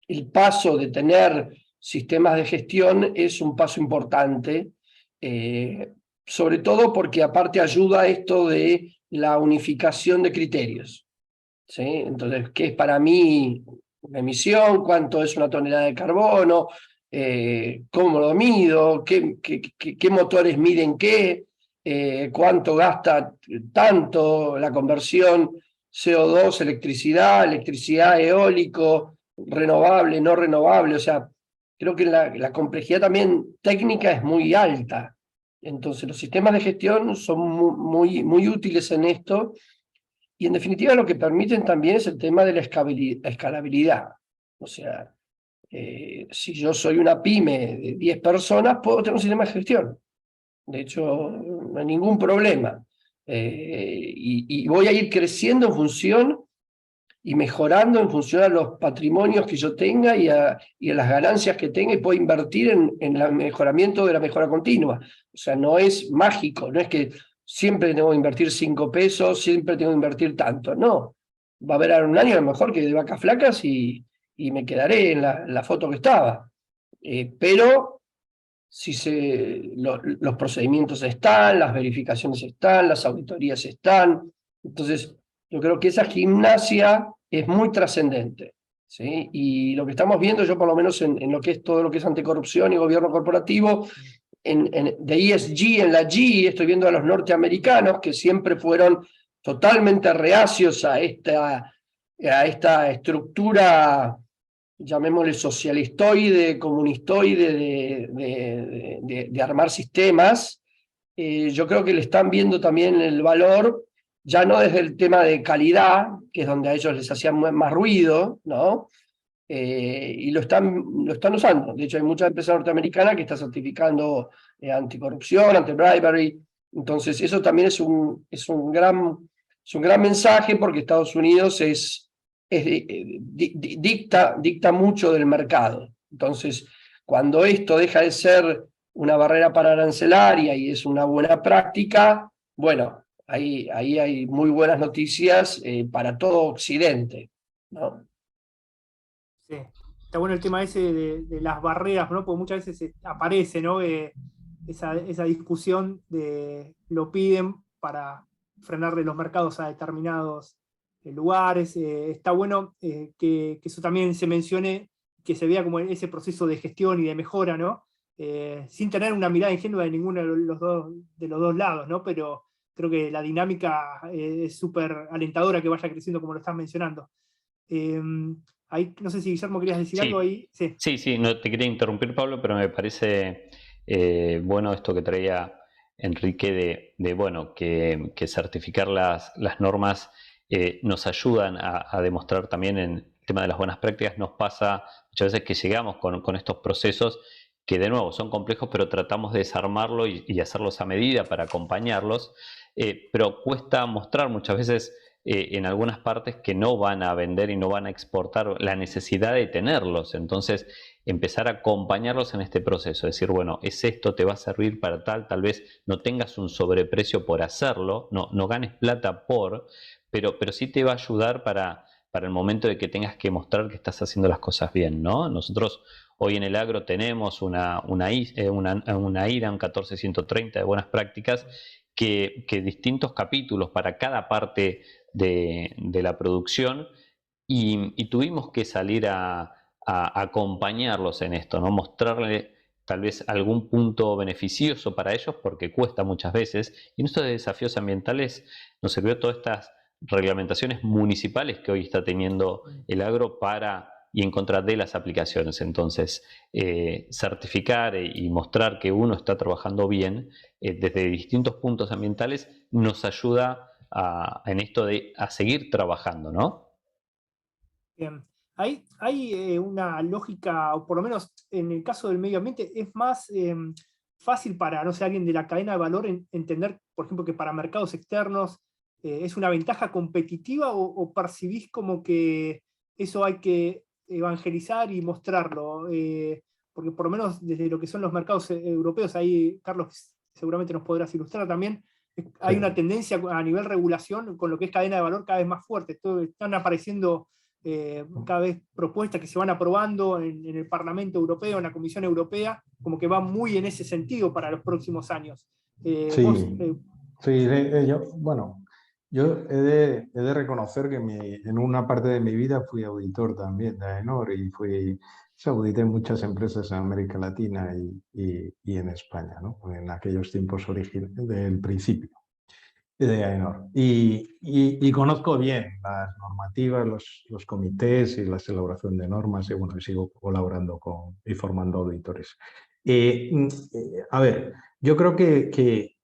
el paso de tener sistemas de gestión es un paso importante, sobre todo porque aparte ayuda a esto de la unificación de criterios, ¿sí? Entonces, ¿qué es para mí una emisión? ¿Cuánto es una tonelada de carbono? ¿Cómo lo mido? ¿Qué motores miden qué? ¿Cuánto gasta tanto la conversión CO2, electricidad eólico, renovable, no renovable? O sea, creo que la complejidad también técnica es muy alta. Entonces, los sistemas de gestión son muy útiles en esto. Y en definitiva lo que permiten también es el tema de la escalabilidad. O sea, si yo soy una pyme de 10 personas, puedo tener un sistema de gestión. De hecho, no hay ningún problema. Y voy a ir creciendo en función y mejorando en función a los patrimonios que yo tenga y a las ganancias que tenga, y puedo invertir en el mejoramiento de la mejora continua. O sea, no es mágico, no es que siempre tengo que invertir 5 pesos, siempre tengo que invertir tanto. No, va a haber un año a lo mejor que de vacas flacas y me quedaré en la foto que estaba. Pero si los procedimientos están, las verificaciones están, las auditorías están. Entonces, yo creo que esa gimnasia es muy trascendente, ¿sí? Y lo que estamos viendo, yo por lo menos en lo que es todo lo que es anticorrupción y gobierno corporativo, de ESG en la G, estoy viendo a los norteamericanos que siempre fueron totalmente reacios a esta estructura, llamémosle socialistoide, comunistoide, de armar sistemas. Yo creo que le están viendo también el valor, ya no desde el tema de calidad, que es donde a ellos les hacía más ruido, ¿no? Y lo están usando. De hecho, hay muchas empresas norteamericanas que están certificando anticorrupción, anti-bribery. Entonces, eso también es un gran mensaje, porque Estados Unidos dicta mucho del mercado. Entonces, cuando esto deja de ser una barrera para arancelaria y es una buena práctica, bueno, ahí hay muy buenas noticias para todo Occidente, ¿no? Sí. Está bueno el tema ese de las barreras, ¿no? Porque muchas veces aparece, ¿no? Esa discusión de lo piden para frenarle los mercados a determinados lugares. Está bueno que eso también se mencione, que se vea como ese proceso de gestión y de mejora, ¿no? Sin tener una mirada ingenua de ninguno de los dos lados, ¿no? Pero creo que la dinámica es súper alentadora que vaya creciendo, como lo estás mencionando. Ahí, no sé si Guillermo querías decir algo ahí. Sí, no te quería interrumpir, Pablo, pero me parece bueno esto que traía Enrique bueno, que certificar las normas nos ayudan a demostrar también en tema de las buenas prácticas, nos pasa muchas veces que llegamos con estos procesos que de nuevo son complejos, pero tratamos de desarmarlo y hacerlos a medida para acompañarlos, pero cuesta mostrar muchas veces en algunas partes que no van a vender y no van a exportar la necesidad de tenerlos. Entonces, empezar a acompañarlos en este proceso, decir, bueno, es esto, te va a servir para tal vez no tengas un sobreprecio por hacerlo, no ganes plata pero sí te va a ayudar para el momento de que tengas que mostrar que estás haciendo las cosas bien, ¿no? Nosotros hoy en el agro tenemos una IRA, un 14130 de buenas prácticas, que distintos capítulos para cada parte de la producción, y tuvimos que salir a acompañarlos en esto, ¿no? Mostrarle tal vez algún punto beneficioso para ellos, porque cuesta muchas veces, y en estos desafíos ambientales nos sirvió todas estas reglamentaciones municipales que hoy está teniendo el agro para y en contra de las aplicaciones. Entonces, certificar y mostrar que uno está trabajando bien desde distintos puntos ambientales nos ayuda en esto de a seguir trabajando, ¿no? Bien. Hay una lógica, o por lo menos en el caso del medio ambiente, es más fácil para, no sé, alguien de la cadena de valor entender, por ejemplo, que para mercados externos es una ventaja competitiva, o percibís como que eso hay que evangelizar y mostrarlo, porque por lo menos desde lo que son los mercados europeos, ahí Carlos seguramente nos podrás ilustrar también, hay una tendencia a nivel regulación con lo que es cadena de valor cada vez más fuerte. Están apareciendo cada vez propuestas que se van aprobando en el Parlamento Europeo, en la Comisión Europea, como que va muy en ese sentido para los próximos años. Sí, yo he de reconocer que en una parte de mi vida fui auditor también de AENOR, y audité muchas empresas en América Latina y en España, ¿no? En aquellos tiempos del principio de AENOR. Y conozco bien las normativas, los comités y la elaboración de normas, y bueno, sigo colaborando y formando auditores. A ver, yo creo que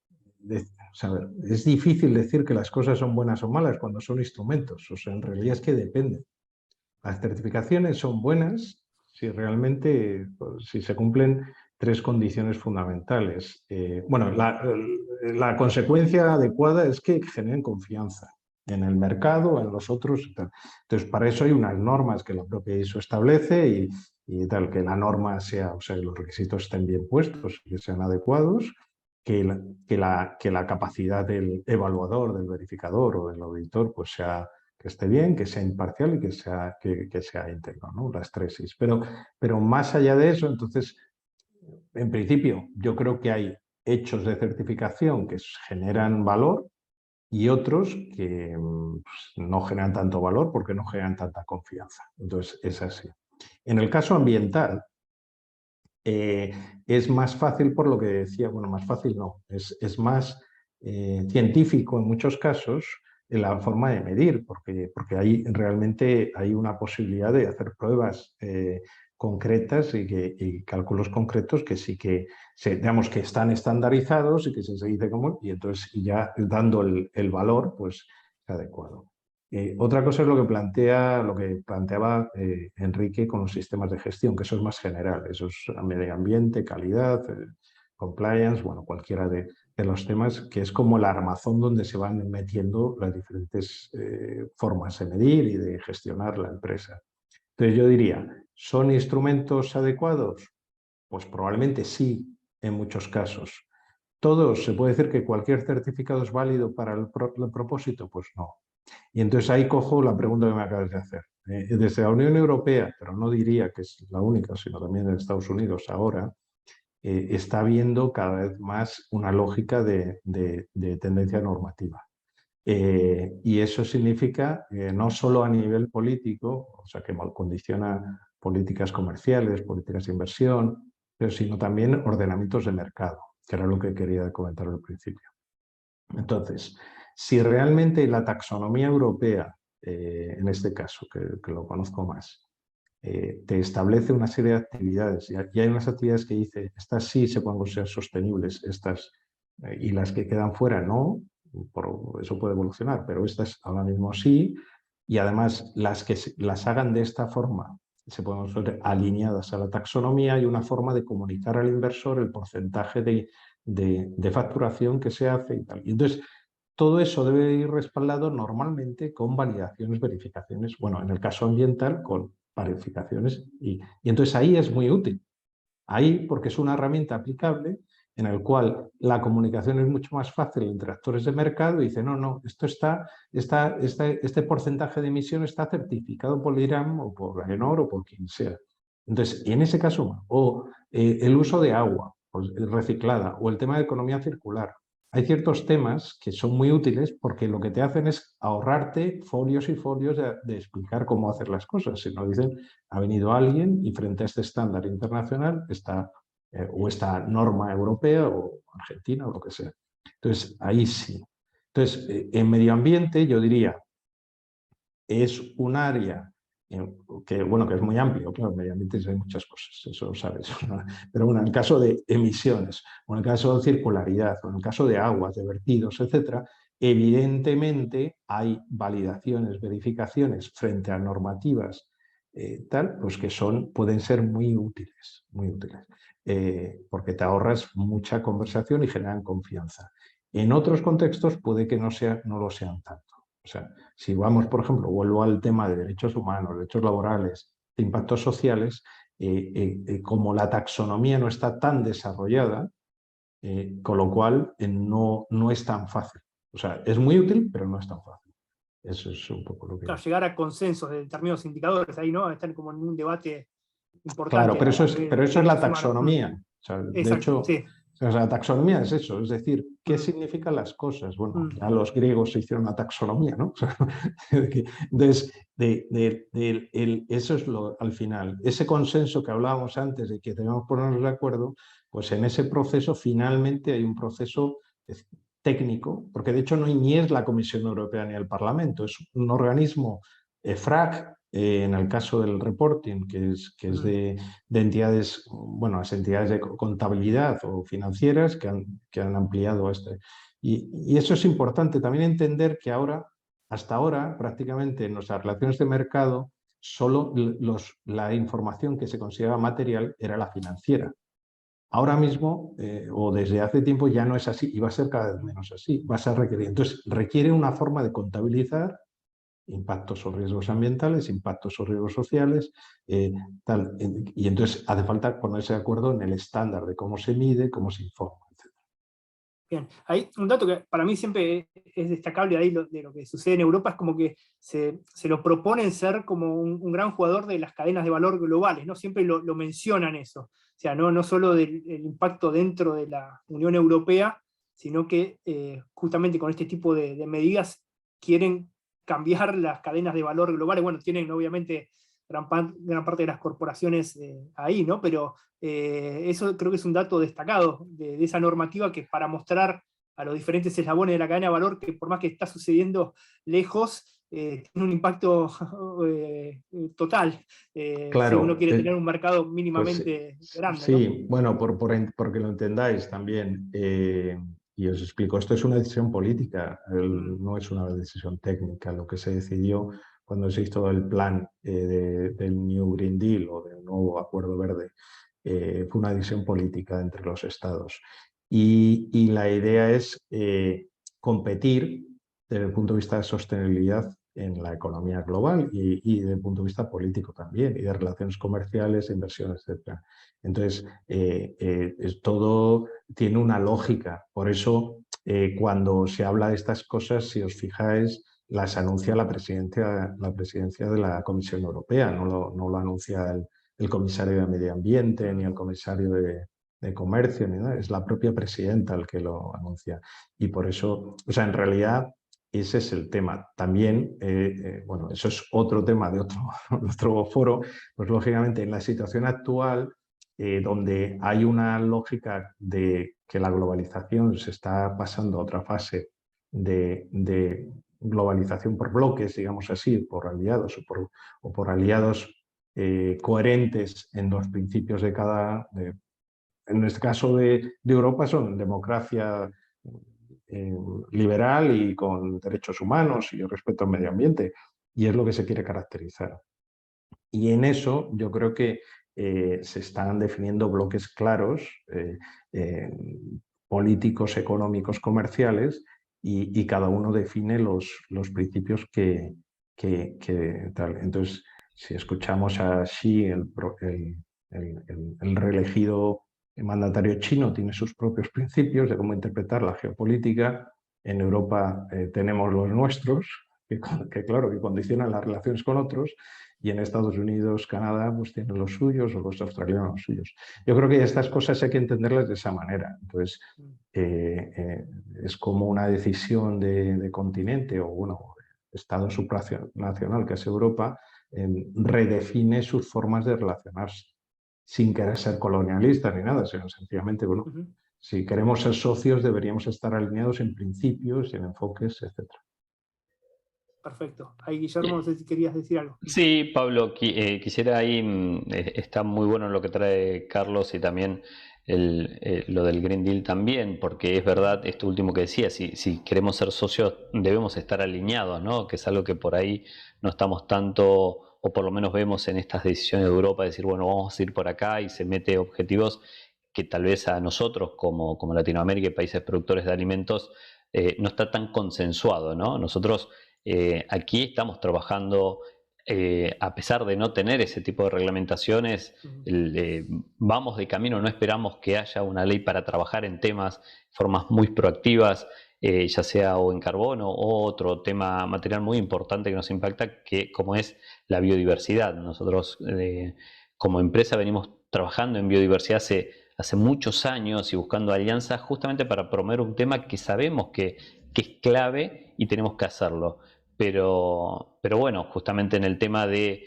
es difícil decir que las cosas son buenas o malas cuando son instrumentos. O sea, en realidad es que depende. Las certificaciones son buenas si realmente, si se cumplen tres condiciones fundamentales. Bueno, la consecuencia adecuada es que generen confianza en el mercado, en los otros. Entonces, para eso hay unas normas que la propia ISO establece, y tal, que la norma sea, o sea, que los requisitos estén bien puestos, que sean adecuados, que la capacidad del evaluador, del verificador o del auditor, pues sea, que esté bien, que sea imparcial y que sea íntegro, ¿no? Las tres Is. Pero más allá de eso, entonces, en principio, yo creo que hay hechos de certificación que generan valor y otros que no generan tanto valor porque no generan tanta confianza. Entonces, es así. En el caso ambiental, es más fácil, por lo que decía, bueno, más fácil no, es más científico en muchos casos en la forma de medir, porque ahí realmente hay una posibilidad de hacer pruebas concretas y cálculos concretos que sí que, digamos, que están estandarizados y que se dice como, y entonces ya dando el valor, pues es adecuado. Otra cosa es lo que planteaba Enrique con los sistemas de gestión, que eso es más general, eso es medio ambiente, calidad, compliance, bueno, cualquiera de los temas, que es como el armazón donde se van metiendo las diferentes formas de medir y de gestionar la empresa. Entonces yo diría, ¿son instrumentos adecuados? Pues probablemente sí, en muchos casos. ¿Todos? ¿Se puede decir que cualquier certificado es válido para el propósito? Pues no. Y entonces ahí cojo la pregunta que me acabas de hacer. Desde la Unión Europea, pero no diría que es la única, sino también en Estados Unidos ahora, está habiendo cada vez más una lógica de tendencia normativa. Y eso significa no solo a nivel político, o sea, que condiciona políticas comerciales, políticas de inversión, pero sino también ordenamientos de mercado, que era lo que quería comentar al principio. Entonces, si realmente la taxonomía europea, en este caso, que lo conozco más, te establece una serie de actividades, y hay unas actividades que dice, estas sí se pueden considerar sostenibles, estas, y las que quedan fuera no, eso puede evolucionar, pero estas ahora mismo sí, y además las que las hagan de esta forma se pueden ver alineadas a la taxonomía, hay una forma de comunicar al inversor el porcentaje de facturación que se hace y tal. Y entonces, todo eso debe ir respaldado normalmente con validaciones, verificaciones, bueno, en el caso ambiental, con verificaciones. Y entonces ahí es muy útil. Ahí, porque es una herramienta aplicable en el cual la comunicación es mucho más fácil entre actores de mercado y dice, no, este porcentaje de emisión está certificado por el IRAM o por AENOR o por quien sea. Entonces, en ese caso, o el uso de agua pues, reciclada o el tema de economía circular. Hay ciertos temas que son muy útiles porque lo que te hacen es ahorrarte folios y folios de explicar cómo hacer las cosas. Si no dicen, ha venido alguien y frente a este estándar internacional está, o esta norma europea o argentina o lo que sea. Entonces, ahí sí. Entonces, en medio ambiente yo diría, es un área que, bueno, que es muy amplio, claro, en medio ambiente hay muchas cosas, eso lo sabes, ¿no? Pero bueno, en el caso de emisiones, o en el caso de circularidad, o en el caso de aguas, de vertidos, etcétera, evidentemente hay validaciones, verificaciones frente a normativas tal, pues que pueden ser muy útiles, porque te ahorras mucha conversación y generan confianza. En otros contextos puede que no lo sean tanto. O sea, si vamos, por ejemplo, vuelvo al tema de derechos humanos, derechos laborales, de impactos sociales, como la taxonomía no está tan desarrollada, con lo cual no es tan fácil. O sea, es muy útil, pero no es tan fácil. Eso es un poco lo que... Claro, llegar a consensos de determinados indicadores, ahí no, están como en un debate importante. Claro, pero eso es la taxonomía. O sea, Exacto, de hecho, sí. o sea, la taxonomía es eso, es decir, ¿qué significan las cosas? Bueno, ya los griegos se hicieron una taxonomía, ¿no? Entonces, eso es al final, ese consenso que hablábamos antes de que debemos ponernos de acuerdo, pues en ese proceso finalmente hay un proceso técnico, porque de hecho ni es la Comisión Europea ni el Parlamento, es un organismo EFRAG, en el caso del reporting, que es de entidades, bueno, las entidades de contabilidad o financieras que han ampliado este. Y eso es importante también entender que hasta ahora, prácticamente en nuestras relaciones de mercado, solo la información que se consideraba material era la financiera. Ahora mismo, o desde hace tiempo, ya no es así y va a ser cada vez menos así. Va a ser requerido. Entonces, requiere una forma de contabilizar impactos o riesgos ambientales, impactos o riesgos sociales, tal. Y entonces hace falta ponerse de acuerdo en el estándar de cómo se mide, cómo se informa, etc. Bien, hay un dato que para mí siempre es destacable ahí de lo que sucede en Europa, es como que se lo proponen ser como un gran jugador de las cadenas de valor globales, ¿no? Siempre lo mencionan eso. O sea, no solo del impacto dentro de la Unión Europea, sino que justamente con este tipo de medidas quieren cambiar las cadenas de valor globales. Bueno, tienen obviamente gran parte de las corporaciones ahí, ¿no? Pero eso creo que es un dato destacado de esa normativa, que para mostrar a los diferentes eslabones de la cadena de valor que por más que está sucediendo lejos, tiene un impacto total, Claro, si uno quiere tener un mercado mínimamente pues, grande, sí, ¿no? bueno, porque lo entendáis también, y os explico, esto es una decisión política, no es una decisión técnica. Lo que se decidió cuando se hizo el plan del New Green Deal o del nuevo Acuerdo Verde, fue una decisión política entre los estados. Y la idea es competir desde el punto de vista de sostenibilidad en la economía global y desde el punto de vista político también, y de relaciones comerciales, inversiones, etc. Entonces, todo tiene una lógica. Por eso, cuando se habla de estas cosas, si os fijáis, las anuncia la presidencia de la Comisión Europea, no lo anuncia el comisario de Medio Ambiente ni el comisario de Comercio, ni nada. Es la propia presidenta el que lo anuncia. Y por eso, o sea, en realidad, ese es el tema. También, bueno, eso es otro tema de otro foro, pues lógicamente en la situación actual, donde hay una lógica de que la globalización se está pasando a otra fase de globalización por bloques, digamos así, por aliados o por aliados coherentes en los principios de en este caso de Europa son democracia liberal y con derechos humanos y respeto al medio ambiente. y es lo que se quiere caracterizar. Y en eso yo creo que se están definiendo bloques claros, políticos, económicos, comerciales, y cada uno define los principios que tal. Entonces, si escuchamos a Xi, el reelegido mandatario chino tiene sus propios principios de cómo interpretar la geopolítica. En Europa tenemos los nuestros, que claro, que condicionan las relaciones con otros, y en Estados Unidos, Canadá, pues tienen los suyos, o los australianos los suyos. Yo creo que estas cosas hay que entenderlas de esa manera. Entonces, es como una decisión de continente, o bueno, Estado supranacional, que es Europa, redefine sus formas de relacionarse, sin querer ser colonialistas ni nada, sino sencillamente, bueno, si queremos ser socios deberíamos estar alineados en principios, en enfoques, etc. Perfecto. Ahí, Guillermo, no sé si querías decir algo. Sí, Pablo, quisiera ahí, está muy bueno lo que trae Carlos, y también lo del Green Deal también, porque es verdad esto último que decía, si queremos ser socios debemos estar alineados, ¿no? Que es algo que por ahí no estamos tanto, o por lo menos vemos en estas decisiones de Europa, decir, bueno, vamos a ir por acá, y se mete objetivos que tal vez a nosotros como Latinoamérica y países productores de alimentos no está tan consensuado, ¿no? Nosotros aquí estamos trabajando, a pesar de no tener ese tipo de reglamentaciones, vamos de camino, no esperamos que haya una ley para trabajar en temas, formas muy proactivas, ya sea o en carbono o otro tema material muy importante que nos impacta, como es la biodiversidad. Nosotros como empresa venimos trabajando en biodiversidad hace muchos años y buscando alianzas justamente para promover un tema que sabemos que es clave y tenemos que hacerlo. Pero bueno, justamente en el tema de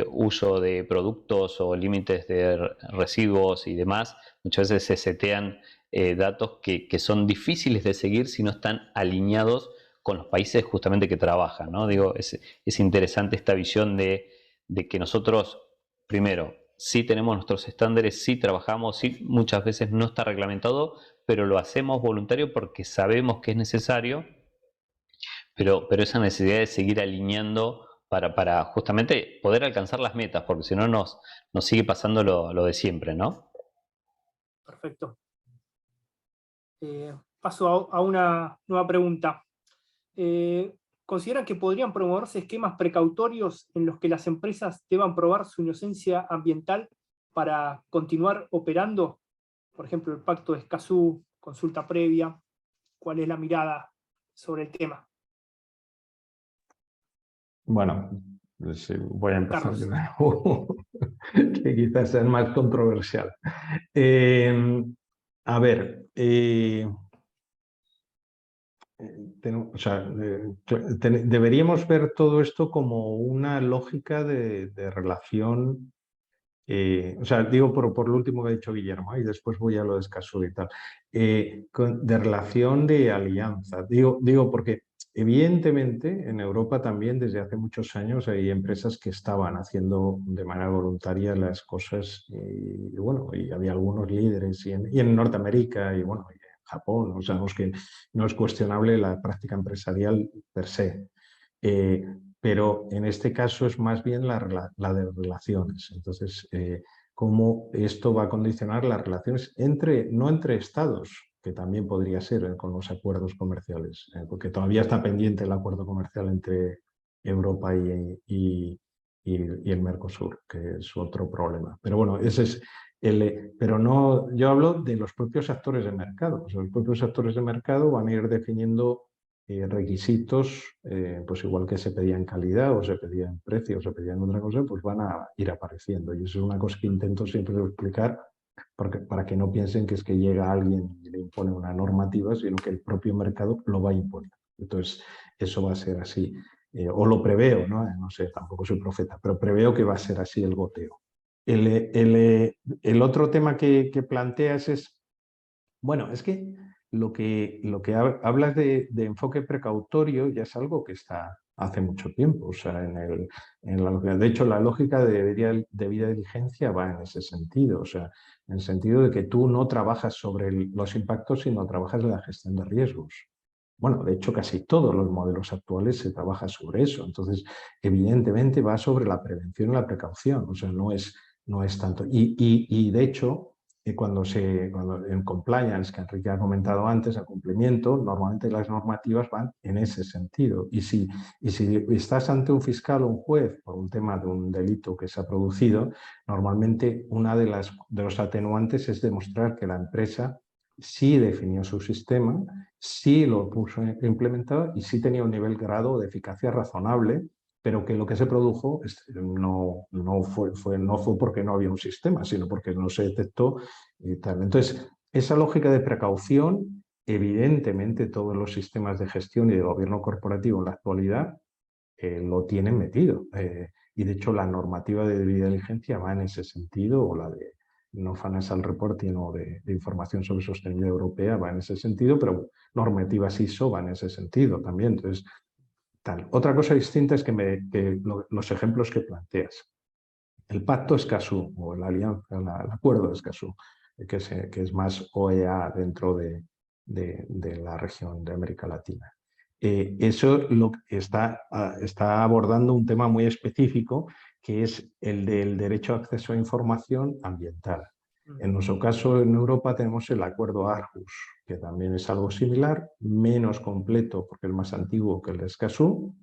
uso de productos o límites de residuos y demás, muchas veces se setean datos que son difíciles de seguir si no están alineados con los países justamente que trabajan, ¿no? Digo, es interesante esta visión de que nosotros, primero, sí tenemos nuestros estándares, sí trabajamos, sí muchas veces no está reglamentado, pero lo hacemos voluntario porque sabemos que es necesario. Pero esa necesidad de seguir alineando para justamente poder alcanzar las metas, porque si no nos sigue pasando lo de siempre, ¿no? Perfecto. Paso a una nueva pregunta. ¿Consideran que podrían promoverse esquemas precautorios en los que las empresas deban probar su inocencia ambiental para continuar operando? Por ejemplo, el pacto de Escazú, consulta previa. ¿Cuál es la mirada sobre el tema? Bueno, pues, voy a empezar Carlos. de nuevo, que quizás sea más controversial. A ver, deberíamos ver todo esto como una lógica de relación, o sea, digo por lo último que ha dicho Guillermo, y después voy a lo de Escazú y tal, de relación de alianza. Digo porque evidentemente en Europa también desde hace muchos años hay empresas que estaban haciendo de manera voluntaria las cosas, y bueno, y había algunos líderes, y en Norteamérica, y bueno, Japón, o sea, que no es cuestionable la práctica empresarial per se. Pero en este caso es más bien la de relaciones. Entonces, cómo esto va a condicionar las relaciones no entre estados, que también podría ser con los acuerdos comerciales, porque todavía está pendiente el acuerdo comercial entre Europa y el Mercosur, que es otro problema. Pero bueno, ese es pero no, yo hablo de los propios actores de mercado. O sea, los propios actores de mercado van a ir definiendo requisitos, pues igual que se pedía en calidad o se pedía en precio o se pedía en otra cosa, pues van a ir apareciendo. Y eso es una cosa que intento siempre explicar, para que no piensen que es que llega alguien y le impone una normativa, sino que el propio mercado lo va a imponer. Entonces, eso va a ser así. O lo preveo, ¿no? No sé, tampoco soy profeta, pero preveo que va a ser así el goteo. El otro tema que planteas es, bueno, es que lo que hablas de enfoque precautorio ya es algo que está hace mucho tiempo. O sea, de hecho, la lógica de debida diligencia va en ese sentido. O sea, en el sentido de que tú no trabajas sobre los impactos, sino trabajas en la gestión de riesgos. Bueno, de hecho, casi todos los modelos actuales se trabaja sobre eso. Entonces, evidentemente va sobre la prevención y la precaución. O sea, no es tanto. Y de hecho, cuando en compliance, que Enrique ha comentado antes, el cumplimiento, normalmente las normativas van en ese sentido. Y si estás ante un fiscal o un juez por un tema de un delito que se ha producido, normalmente una de los atenuantes es demostrar que la empresa sí definió su sistema, sí lo puso implementado y sí tenía un grado de eficacia razonable, pero que lo que se produjo no fue porque no había un sistema, sino porque no se detectó y tal. Entonces, esa lógica de precaución, evidentemente todos los sistemas de gestión y de gobierno corporativo en la actualidad lo tienen metido. Y de hecho la normativa de debida diligencia va en ese sentido, o la de no financial reporting o de información sobre sostenibilidad europea va en ese sentido, pero normativas ISO van en ese sentido también. Entonces, tal. Otra cosa distinta es que los ejemplos que planteas. El pacto Escazú o la alianza, el acuerdo de Escazú, que es más OEA dentro de la región de América Latina. Eso está abordando un tema muy específico, que es el del derecho a acceso a información ambiental. En nuestro caso, en Europa, tenemos el acuerdo Aarhus, que también es algo similar, menos completo porque es más antiguo que el de Escazú,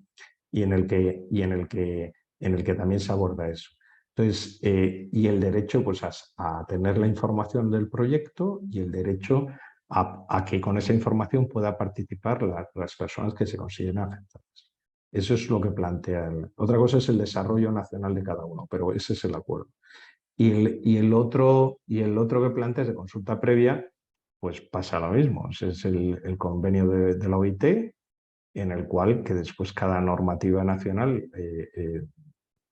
y en el que también se aborda eso. Entonces, y el derecho pues, a tener la información del proyecto y el derecho a que con esa información pueda participar las personas que se consideren afectadas. Eso es lo que plantea. Otra cosa es el desarrollo nacional de cada uno, pero ese es el acuerdo. Y el otro que plantea es de consulta previa, pues pasa lo mismo. Ese es el convenio de la OIT, en el cual que después cada normativa nacional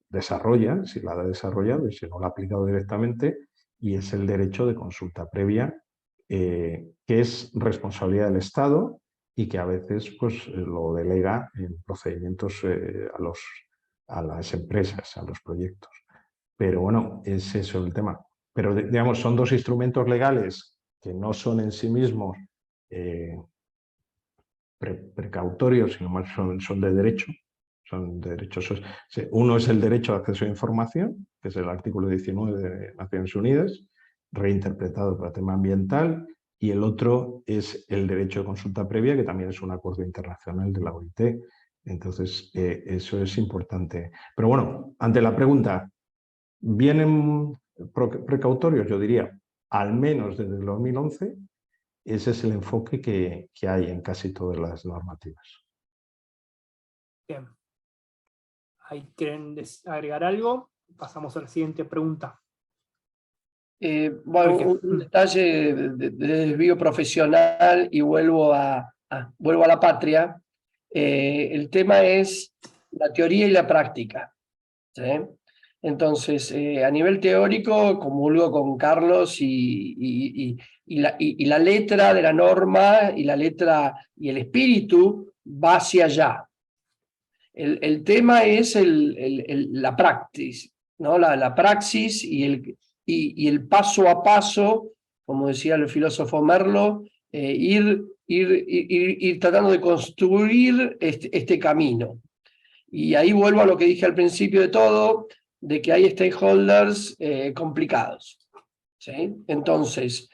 desarrolla, si la ha desarrollado y si no la ha aplicado directamente, y es el derecho de consulta previa, que es responsabilidad del Estado y que a veces pues, lo delega en procedimientos a las empresas, a los proyectos. Pero bueno, es eso el tema. Pero digamos, son dos instrumentos legales que no son en sí mismos precautorios, sino más son de derecho. Son derechos. Uno es el derecho a acceso a información, que es el artículo 19 de Naciones Unidas, reinterpretado para tema ambiental, y el otro es el derecho de consulta previa, que también es un acuerdo internacional de la OIT. Entonces, eso es importante. Pero bueno, ante la pregunta, ¿vienen precautorios? Yo diría, al menos desde el 2011, ese es el enfoque que hay en casi todas las normativas. Bien. ¿Ahí quieren agregar algo? Pasamos a la siguiente pregunta. Bueno, un detalle de desvío profesional y vuelvo a la patria. El tema es la teoría y la práctica, ¿sí? Entonces, a nivel teórico, comulgo con Carlos y la letra de la norma y la letra y el espíritu va hacia allá. El tema es la praxis, ¿no? La praxis y el paso a paso, como decía el filósofo Merlo, ir tratando de construir este camino. Y ahí vuelvo a lo que dije al principio de todo, de que hay stakeholders complicados, ¿sí? Entonces,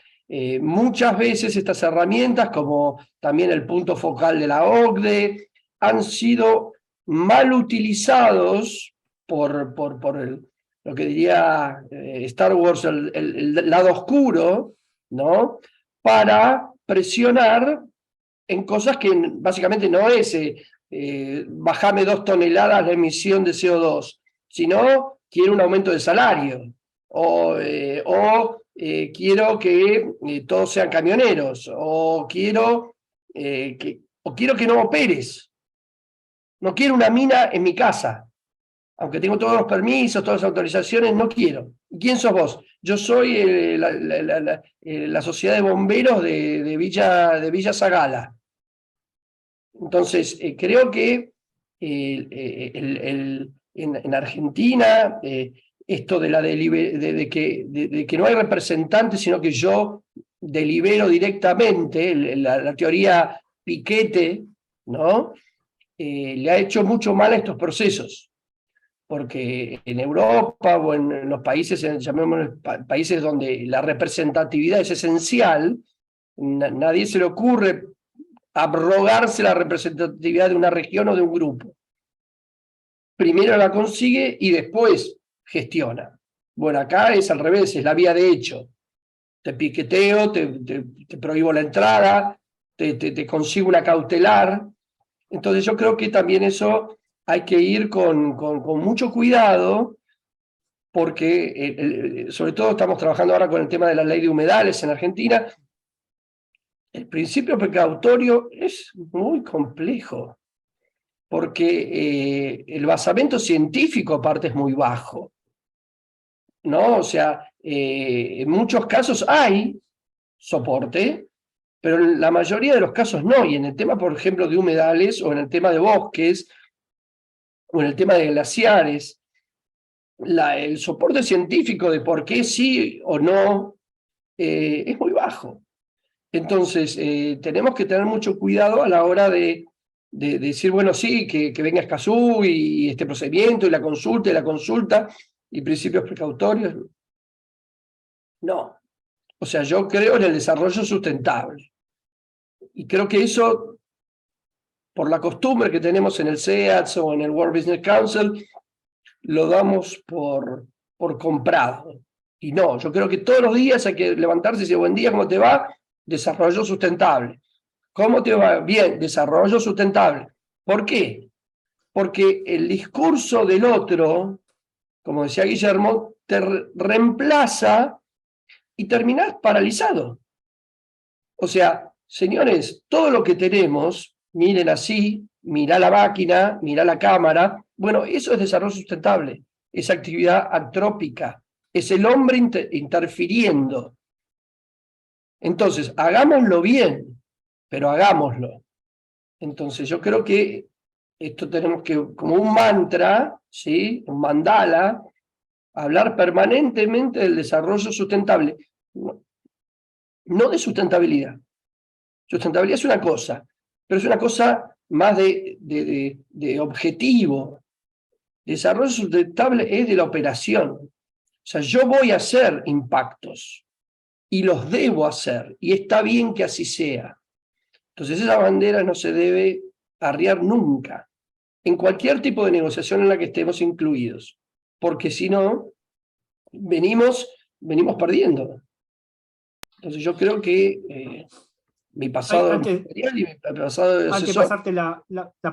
muchas veces estas herramientas, como también el punto focal de la OCDE, han sido mal utilizados por lo que diría Star Wars, el lado oscuro, ¿no? Para presionar en cosas que básicamente no es bajame 2 toneladas la emisión de CO2, sino quiero un aumento de salario, o quiero que todos sean camioneros, o quiero que no operes. No quiero una mina en mi casa. Aunque tengo todos los permisos, todas las autorizaciones, no quiero. ¿Y quién sos vos? Yo soy la sociedad de bomberos de Villa Zagala. Entonces, creo que en Argentina, esto de que no hay representantes, sino que yo delibero directamente, la teoría piquete, ¿no? Le ha hecho mucho mal a estos procesos, porque en Europa o en los países, llamémoslos países donde la representatividad es esencial, nadie se le ocurre abrogarse la representatividad de una región o de un grupo. Primero la consigue y después gestiona. Bueno, acá es al revés, es la vía de hecho. Te piqueteo, te prohíbo la entrada, te consigo una cautelar. Entonces yo creo que también eso hay que ir con mucho cuidado, porque sobre todo estamos trabajando ahora con el tema de la ley de humedales en Argentina. El principio precautorio es muy complejo, porque el basamento científico aparte es muy bajo, ¿no? O sea, en muchos casos hay soporte, pero en la mayoría de los casos no. Y en el tema, por ejemplo, de humedales, o en el tema de bosques, o en el tema de glaciares, el soporte científico de por qué sí o no es muy bajo. Entonces, tenemos que tener mucho cuidado a la hora de decir, bueno, sí, que venga Escazú y este procedimiento y la consulta y principios precautorios. No. O sea, yo creo en el desarrollo sustentable. Y creo que eso, por la costumbre que tenemos en el SEATS o en el World Business Council, lo damos por comprado. Y no, yo creo que todos los días hay que levantarse y decir, buen día, ¿cómo te va? Desarrollo sustentable. ¿Cómo te va? Bien, desarrollo sustentable. ¿Por qué? Porque el discurso del otro, como decía Guillermo, te reemplaza y terminás paralizado. O sea, señores, todo lo que tenemos, miren así, mirá la máquina, mirá la cámara, bueno, eso es desarrollo sustentable, es actividad antrópica, es el hombre interfiriendo. Entonces, hagámoslo bien, pero hagámoslo. Entonces, yo creo que esto tenemos que, como un mantra, ¿sí? Un mandala, hablar permanentemente del desarrollo sustentable, no de sustentabilidad. Sustentabilidad es una cosa, pero es una cosa más de objetivo. Desarrollo sustentable es de la operación. O sea, yo voy a hacer impactos y los debo hacer, y está bien que así sea. Entonces esa bandera no se debe arriar nunca, en cualquier tipo de negociación en la que estemos incluidos, porque si no, venimos perdiendo. Entonces yo creo que mi pasado empresarial y mi pasado de Antes de asesor. pasarte la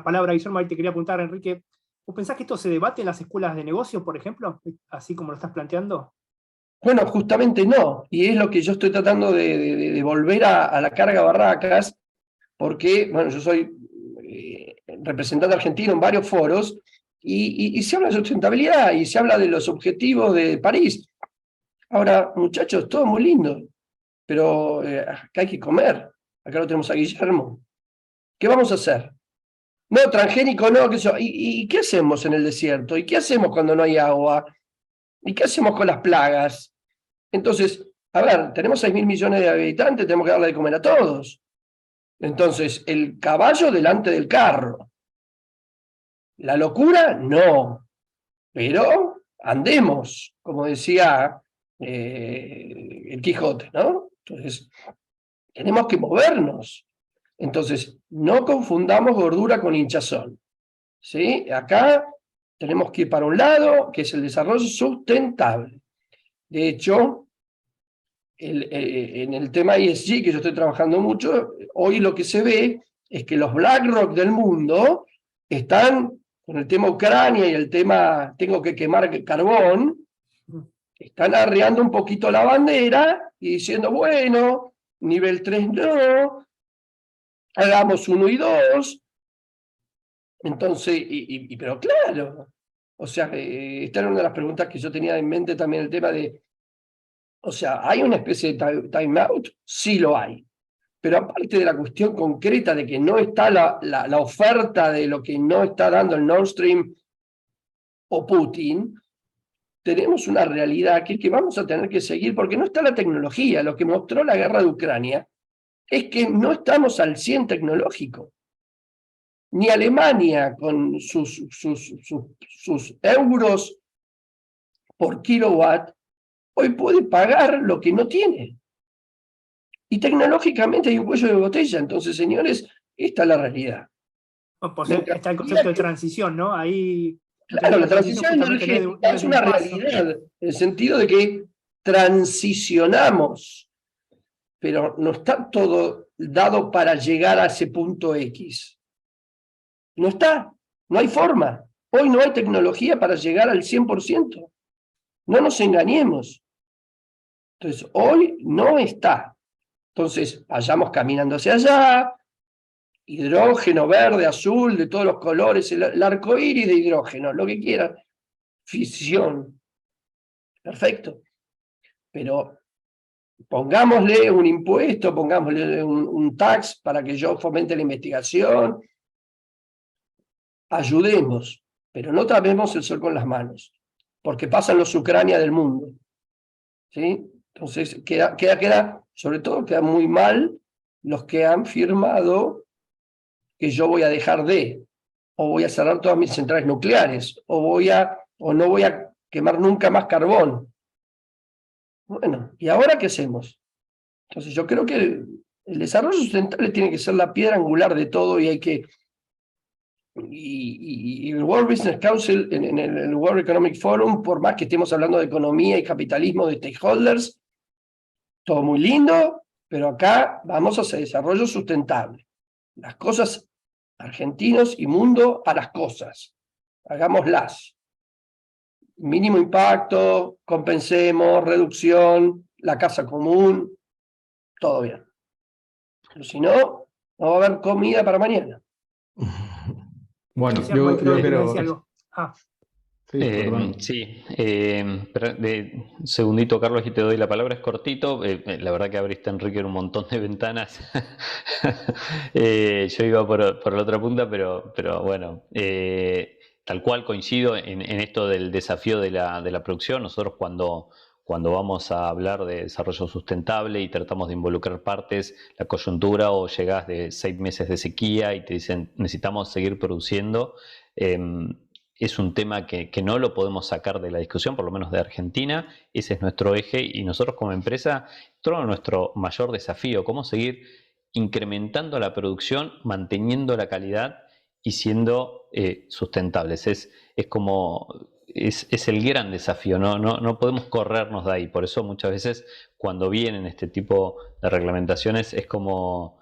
palabra, Guillermo, ahí te quería preguntar, Enrique, ¿vos pensás que esto se debate en las escuelas de negocios, por ejemplo, así como lo estás planteando? Bueno, justamente no, y es lo que yo estoy tratando de volver a la carga Barracas, porque, bueno, yo soy representante argentino en varios foros, y se habla de sustentabilidad, y se habla de los objetivos de París. Ahora, muchachos, todo muy lindo, pero acá hay que comer. Acá lo tenemos a Guillermo. ¿Qué vamos a hacer? No, transgénico no, que eso. ¿Y qué hacemos en el desierto? ¿Y qué hacemos cuando no hay agua? ¿Y qué hacemos con las plagas? Entonces, a ver, tenemos 6.000 millones de habitantes, tenemos que darle de comer a todos. Entonces, el caballo delante del carro. La locura, no. Pero andemos, como decía el Quijote, ¿no? Entonces, tenemos que movernos. Entonces, no confundamos gordura con hinchazón. ¿Sí? Acá tenemos que ir para un lado, que es el desarrollo sustentable. De hecho, en el tema ESG, que yo estoy trabajando mucho, hoy lo que se ve es que los BlackRock del mundo están con el tema Ucrania y el tema tengo que quemar carbón, están arreando un poquito la bandera y diciendo, bueno, nivel 3 no, hagamos 1 y 2. Entonces, pero claro, o sea, esta era una de las preguntas que yo tenía en mente también, el tema de, o sea, ¿hay una especie de time out? Sí lo hay. Pero aparte de la cuestión concreta de que no está la oferta de lo que no está dando el Nord Stream o Putin, tenemos una realidad que vamos a tener que seguir porque no está la tecnología. Lo que mostró la guerra de Ucrania es que no estamos al 100 tecnológico. Ni Alemania, con sus euros por kilowatt, hoy puede pagar lo que no tiene. Y tecnológicamente hay un cuello de botella. Entonces, señores, esta es la realidad. Pues está el concepto de transición, ¿no? Ahí, claro, la transición energética es una realidad, en el sentido de que transicionamos, pero no está todo dado para llegar a ese punto X. No está, no hay forma. Hoy no hay tecnología para llegar al 100%. No nos engañemos. Entonces, hoy no está. Entonces, vayamos caminando hacia allá, hidrógeno, verde, azul, de todos los colores, el arco iris de hidrógeno, lo que quieran. Fisión. Perfecto. Pero pongámosle un impuesto, pongámosle un tax para que yo fomente la investigación. Ayudemos, pero no tapemos el sol con las manos, porque pasan los Ucrania del mundo. ¿Sí? Entonces, sobre todo queda muy mal los que han firmado que yo voy a dejar o voy a cerrar todas mis centrales nucleares, o no voy a quemar nunca más carbón. Bueno, ¿y ahora qué hacemos? Entonces yo creo que el desarrollo sustentable tiene que ser la piedra angular de todo y hay que... Y el World Business Council, en el World Economic Forum, por más que estemos hablando de economía y capitalismo de stakeholders, todo muy lindo, pero acá vamos hacia desarrollo sustentable. Las cosas, argentinos y mundo a las cosas. Hagámoslas. Mínimo impacto, compensemos, reducción, la casa común, todo bien. Pero si no, no va a haber comida para mañana. Bueno, yo creo... Sí, un segundito, Carlos, y te doy la palabra, es cortito. La verdad que abriste, Enrique, un montón de ventanas. Yo iba por la otra punta, pero bueno, tal cual coincido en esto del desafío de la producción. Nosotros cuando vamos a hablar de desarrollo sustentable y tratamos de involucrar partes, la coyuntura, o llegás de 6 meses de sequía y te dicen necesitamos seguir produciendo, es un tema que no lo podemos sacar de la discusión, por lo menos de Argentina. Ese es nuestro eje y nosotros como empresa, todo nuestro mayor desafío, cómo seguir incrementando la producción, manteniendo la calidad y siendo sustentables. Es el gran desafío, no podemos corrernos de ahí. Por eso muchas veces cuando vienen este tipo de reglamentaciones es como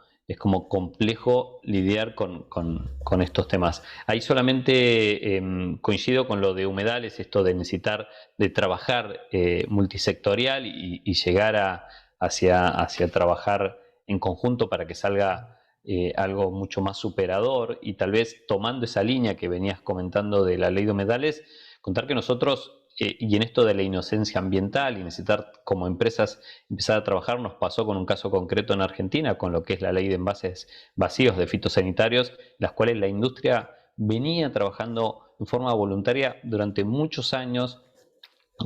complejo lidiar con estos temas. Ahí solamente coincido con lo de humedales, esto de necesitar de trabajar multisectorial y llegar hacia trabajar en conjunto para que salga algo mucho más superador, y tal vez tomando esa línea que venías comentando de la ley de humedales, contar que nosotros, y en esto de la inocencia ambiental y necesitar como empresas empezar a trabajar, nos pasó con un caso concreto en Argentina con lo que es la ley de envases vacíos de fitosanitarios, las cuales la industria venía trabajando en forma voluntaria durante muchos años,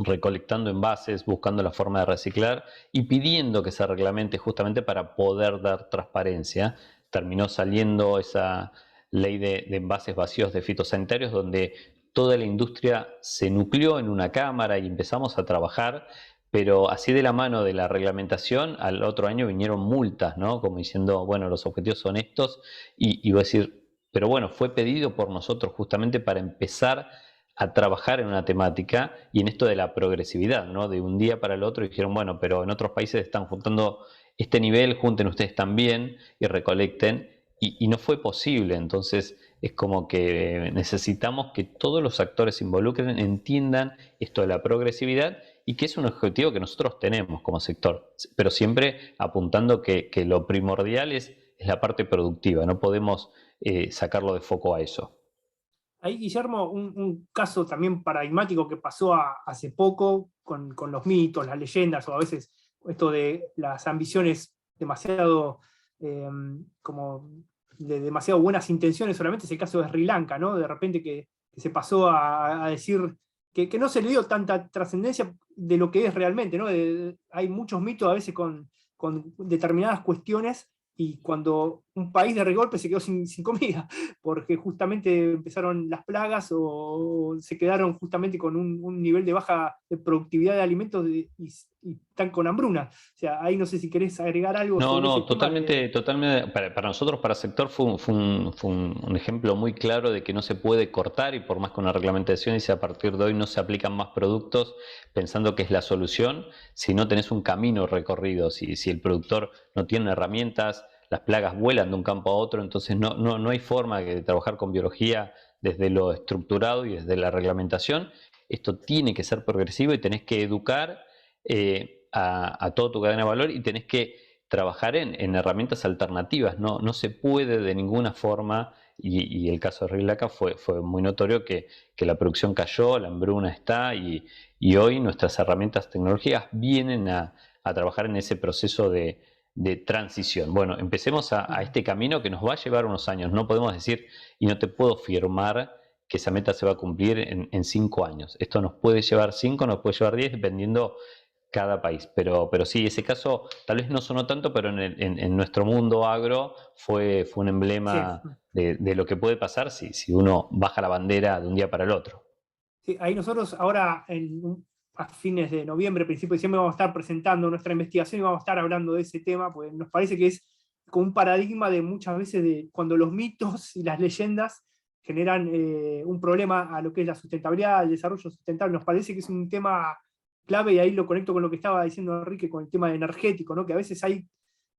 recolectando envases, buscando la forma de reciclar y pidiendo que se reglamente justamente para poder dar transparencia. Terminó saliendo esa ley de envases vacíos de fitosanitarios, donde toda la industria se nucleó en una cámara y empezamos a trabajar, pero así de la mano de la reglamentación, al otro año vinieron multas, ¿no? Como diciendo, bueno, los objetivos son estos, y voy a decir, pero bueno, fue pedido por nosotros justamente para empezar a trabajar en una temática y en esto de la progresividad, ¿no? De un día para el otro dijeron, bueno, pero en otros países están juntando este nivel, junten ustedes también y recolecten, y no fue posible. Entonces es como que necesitamos que todos los actores se involucren, entiendan esto de la progresividad, y que es un objetivo que nosotros tenemos como sector, pero siempre apuntando que lo primordial es la parte productiva, no podemos sacarlo de foco a eso. Ahí, Guillermo, un caso también paradigmático que pasó hace poco con los mitos, las leyendas, o a veces esto de las ambiciones demasiado como de demasiado buenas intenciones, solamente es el caso de Sri Lanka, ¿no? De repente que se pasó a decir que no se le dio tanta trascendencia de lo que es realmente, ¿no? Hay muchos mitos a veces con determinadas cuestiones y cuando un país de regolpe se quedó sin comida, porque justamente empezaron las plagas o se quedaron justamente con un nivel de baja de productividad de alimentos y están con hambruna. O sea, ahí no sé si querés agregar algo No, sobre ese no, tema. totalmente. Para nosotros, para sector, fue un ejemplo muy claro de que no se puede cortar y por más que una reglamentación dice a partir de hoy no se aplican más productos pensando que es la solución, si no tenés un camino recorrido, si el productor no tiene herramientas, las plagas vuelan de un campo a otro, entonces no hay forma de trabajar con biología desde lo estructurado y desde la reglamentación. Esto tiene que ser progresivo y tenés que educar a toda tu cadena de valor y tenés que trabajar en herramientas alternativas. No se puede de ninguna forma, y el caso de Sri Lanka fue muy notorio que la producción cayó, la hambruna está, y hoy nuestras herramientas tecnológicas vienen a trabajar en ese proceso de transición. Bueno, empecemos a este camino que nos va a llevar unos años. No podemos decir, y no te puedo firmar que esa meta se va a cumplir en 5 años. Esto nos puede llevar 5, nos puede llevar 10, dependiendo cada país. Pero sí, ese caso tal vez no sonó tanto, pero en nuestro mundo agro fue un Sí, emblema de lo que puede pasar si uno baja la bandera de un día para el otro. sí, ahí nosotros ahora a fines de noviembre, principio de diciembre, vamos a estar presentando nuestra investigación y vamos a estar hablando de ese tema, porque nos parece que es como un paradigma de muchas veces de cuando los mitos y las leyendas generan un problema a lo que es la sustentabilidad, el desarrollo sustentable. Nos parece que es un tema clave, y ahí lo conecto con lo que estaba diciendo Enrique con el tema energético, ¿no? Que a veces hay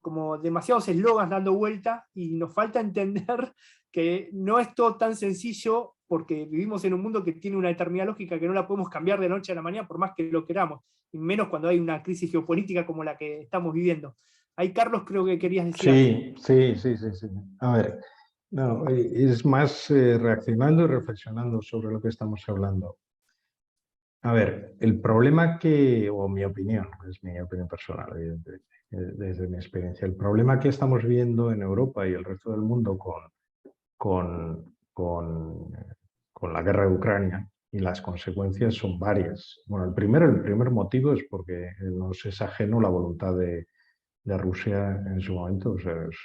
como demasiados eslogans dando vuelta y nos falta entender que no es todo tan sencillo, porque vivimos en un mundo que tiene una determinada lógica que no la podemos cambiar de noche a la mañana por más que lo queramos, y menos cuando hay una crisis geopolítica como la que estamos viviendo. Ahí, Carlos, creo que querías decir algo. Sí. A ver, no, es más reaccionando y reflexionando sobre lo que estamos hablando. A ver, el problema o mi opinión, es mi opinión personal, evidentemente, desde mi experiencia, el problema que estamos viendo en Europa y el resto del mundo con, con, con la guerra de Ucrania y las consecuencias son varias. Bueno, el primer motivo es porque nos es ajeno la voluntad de Rusia en su momento. O sea, es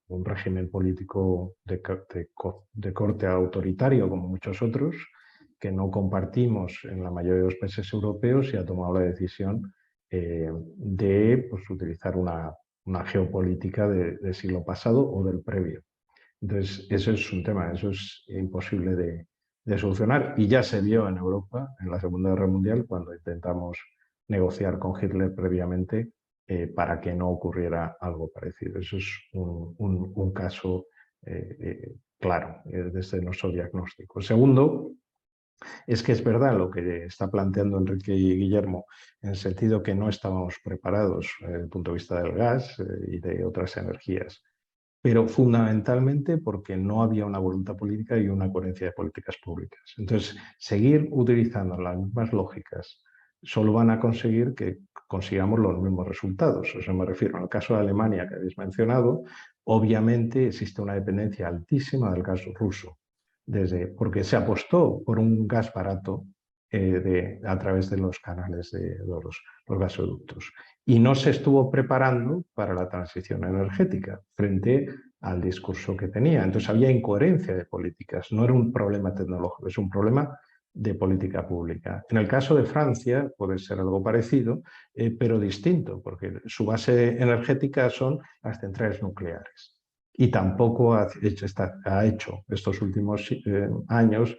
un régimen político de corte autoritario, como muchos otros, que no compartimos en la mayoría de los países europeos, y ha tomado la decisión de pues, utilizar una geopolítica del siglo pasado o del previo. Entonces, eso es un tema, eso es imposible de solucionar, y ya se vio en Europa en la Segunda Guerra Mundial cuando intentamos negociar con Hitler previamente para que no ocurriera algo parecido. Eso es un caso claro desde nuestro diagnóstico. El segundo es que es verdad lo que está planteando Enrique y Guillermo, en el sentido que no estábamos preparados desde el punto de vista del gas y de otras energías, pero fundamentalmente porque no había una voluntad política y una coherencia de políticas públicas. Entonces, seguir utilizando las mismas lógicas solo van a conseguir que consigamos los mismos resultados. O sea, me refiero al caso de Alemania que habéis mencionado. Obviamente existe una dependencia altísima del gas ruso, porque se apostó por un gas barato a través de los canales de los gasoductos, y no se estuvo preparando para la transición energética frente al discurso que tenía. Entonces había incoherencia de políticas, no era un problema tecnológico, es un problema de política pública. En el caso de Francia puede ser algo parecido, pero distinto, porque su base energética son las centrales nucleares. Y tampoco ha hecho estos últimos años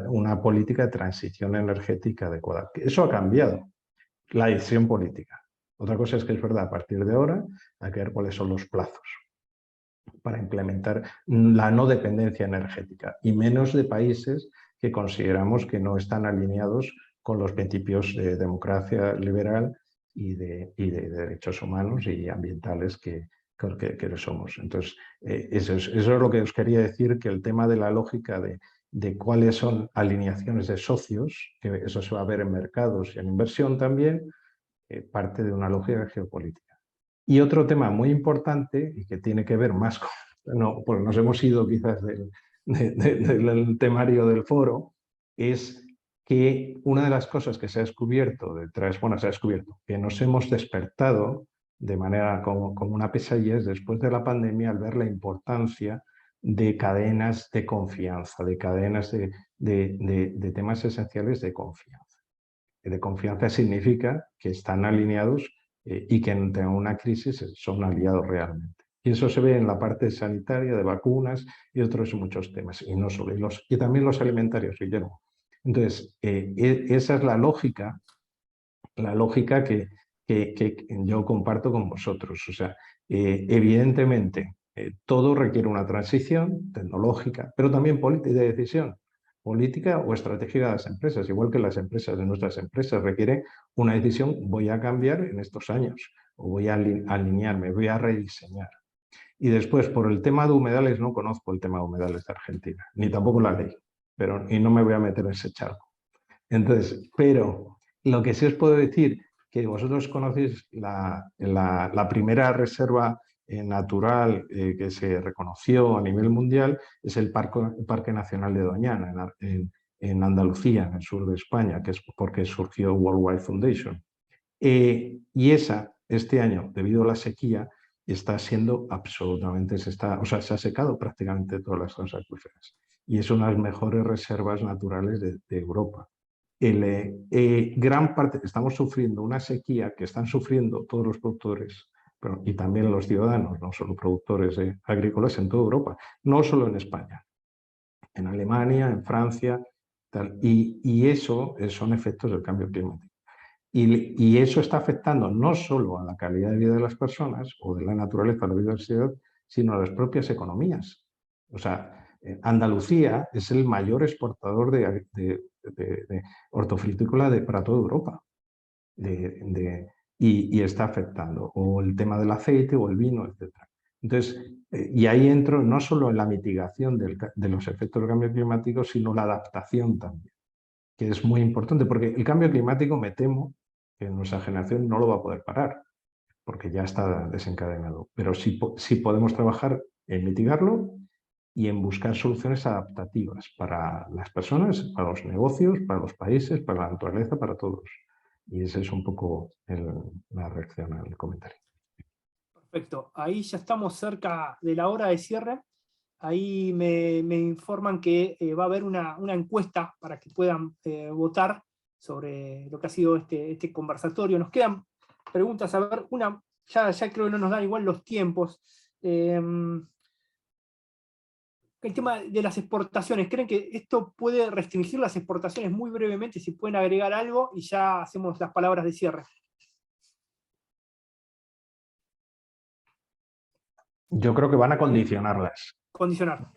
una política de transición energética adecuada. Eso ha cambiado la decisión política. Otra cosa es que es verdad, a partir de ahora hay que ver cuáles son los plazos para implementar la no dependencia energética, y menos de países que consideramos que no están alineados con los principios de democracia liberal y de derechos humanos y ambientales que somos. Entonces, eso es lo que os quería decir, que el tema de la lógica de cuáles son alineaciones de socios, que eso se va a ver en mercados y en inversión también, parte de una lógica geopolítica. Y otro tema muy importante, y que tiene que ver más con, porque nos hemos ido quizás del temario del foro, es que una de las cosas que se ha descubierto que nos hemos despertado de manera como una pesadilla después de la pandemia al ver la importancia de cadenas de confianza, de cadenas de temas esenciales de confianza. De confianza significa que están alineados y que ante una crisis son aliados realmente. Y eso se ve en la parte sanitaria, de vacunas y otros muchos temas, y no solo, y también los alimentarios, Guillermo. Entonces, esa es la lógica que yo comparto con vosotros. O sea, evidentemente, todo requiere una transición tecnológica, pero también de decisión política o estratégica de las empresas, igual que las empresas, de nuestras empresas, requieren una decisión: voy a cambiar en estos años, o voy a alinearme, voy a rediseñar. Y después, por el tema de humedales, no conozco el tema de humedales de Argentina, ni tampoco la ley, y no me voy a meter en ese charco. Entonces, pero lo que sí os puedo decir, que vosotros conocéis la primera reserva natural que se reconoció a nivel mundial, es el Parque Nacional de Doñana, en Andalucía, en el sur de España, que es porque surgió World Wide Foundation. Y este año, debido a la sequía, está siendo absolutamente, se ha secado prácticamente todas las zonas acuíferas. Y es una de las mejores reservas naturales de Europa. Gran parte, estamos sufriendo una sequía que están sufriendo todos los productores, y también los ciudadanos, no solo productores agrícolas, en toda Europa, no solo en España, en Alemania, en Francia, tal, y eso son efectos del cambio climático. Y eso está afectando no solo a la calidad de vida de las personas o de la naturaleza, la biodiversidad, sino a las propias economías. O sea, Andalucía es el mayor exportador de hortofrutícola para toda Europa. Y está afectando, o el tema del aceite o el vino, etc. Entonces, y ahí entro no solo en la mitigación de los efectos del cambio climático, sino la adaptación también, que es muy importante, porque el cambio climático, me temo que nuestra generación no lo va a poder parar, porque ya está desencadenado. Pero sí podemos trabajar en mitigarlo y en buscar soluciones adaptativas para las personas, para los negocios, para los países, para la naturaleza, para todos. Y esa es un poco la reacción al comentario. Perfecto. Ahí ya estamos cerca de la hora de cierre. Ahí me informan que va a haber una encuesta para que puedan votar sobre lo que ha sido este conversatorio. Nos quedan preguntas, a ver, ya creo que no nos dan igual los tiempos. El tema de las exportaciones, ¿creen que esto puede restringir las exportaciones? Muy brevemente, si pueden agregar algo, y ya hacemos las palabras de cierre. Yo creo que van a condicionarlas. Condicionar.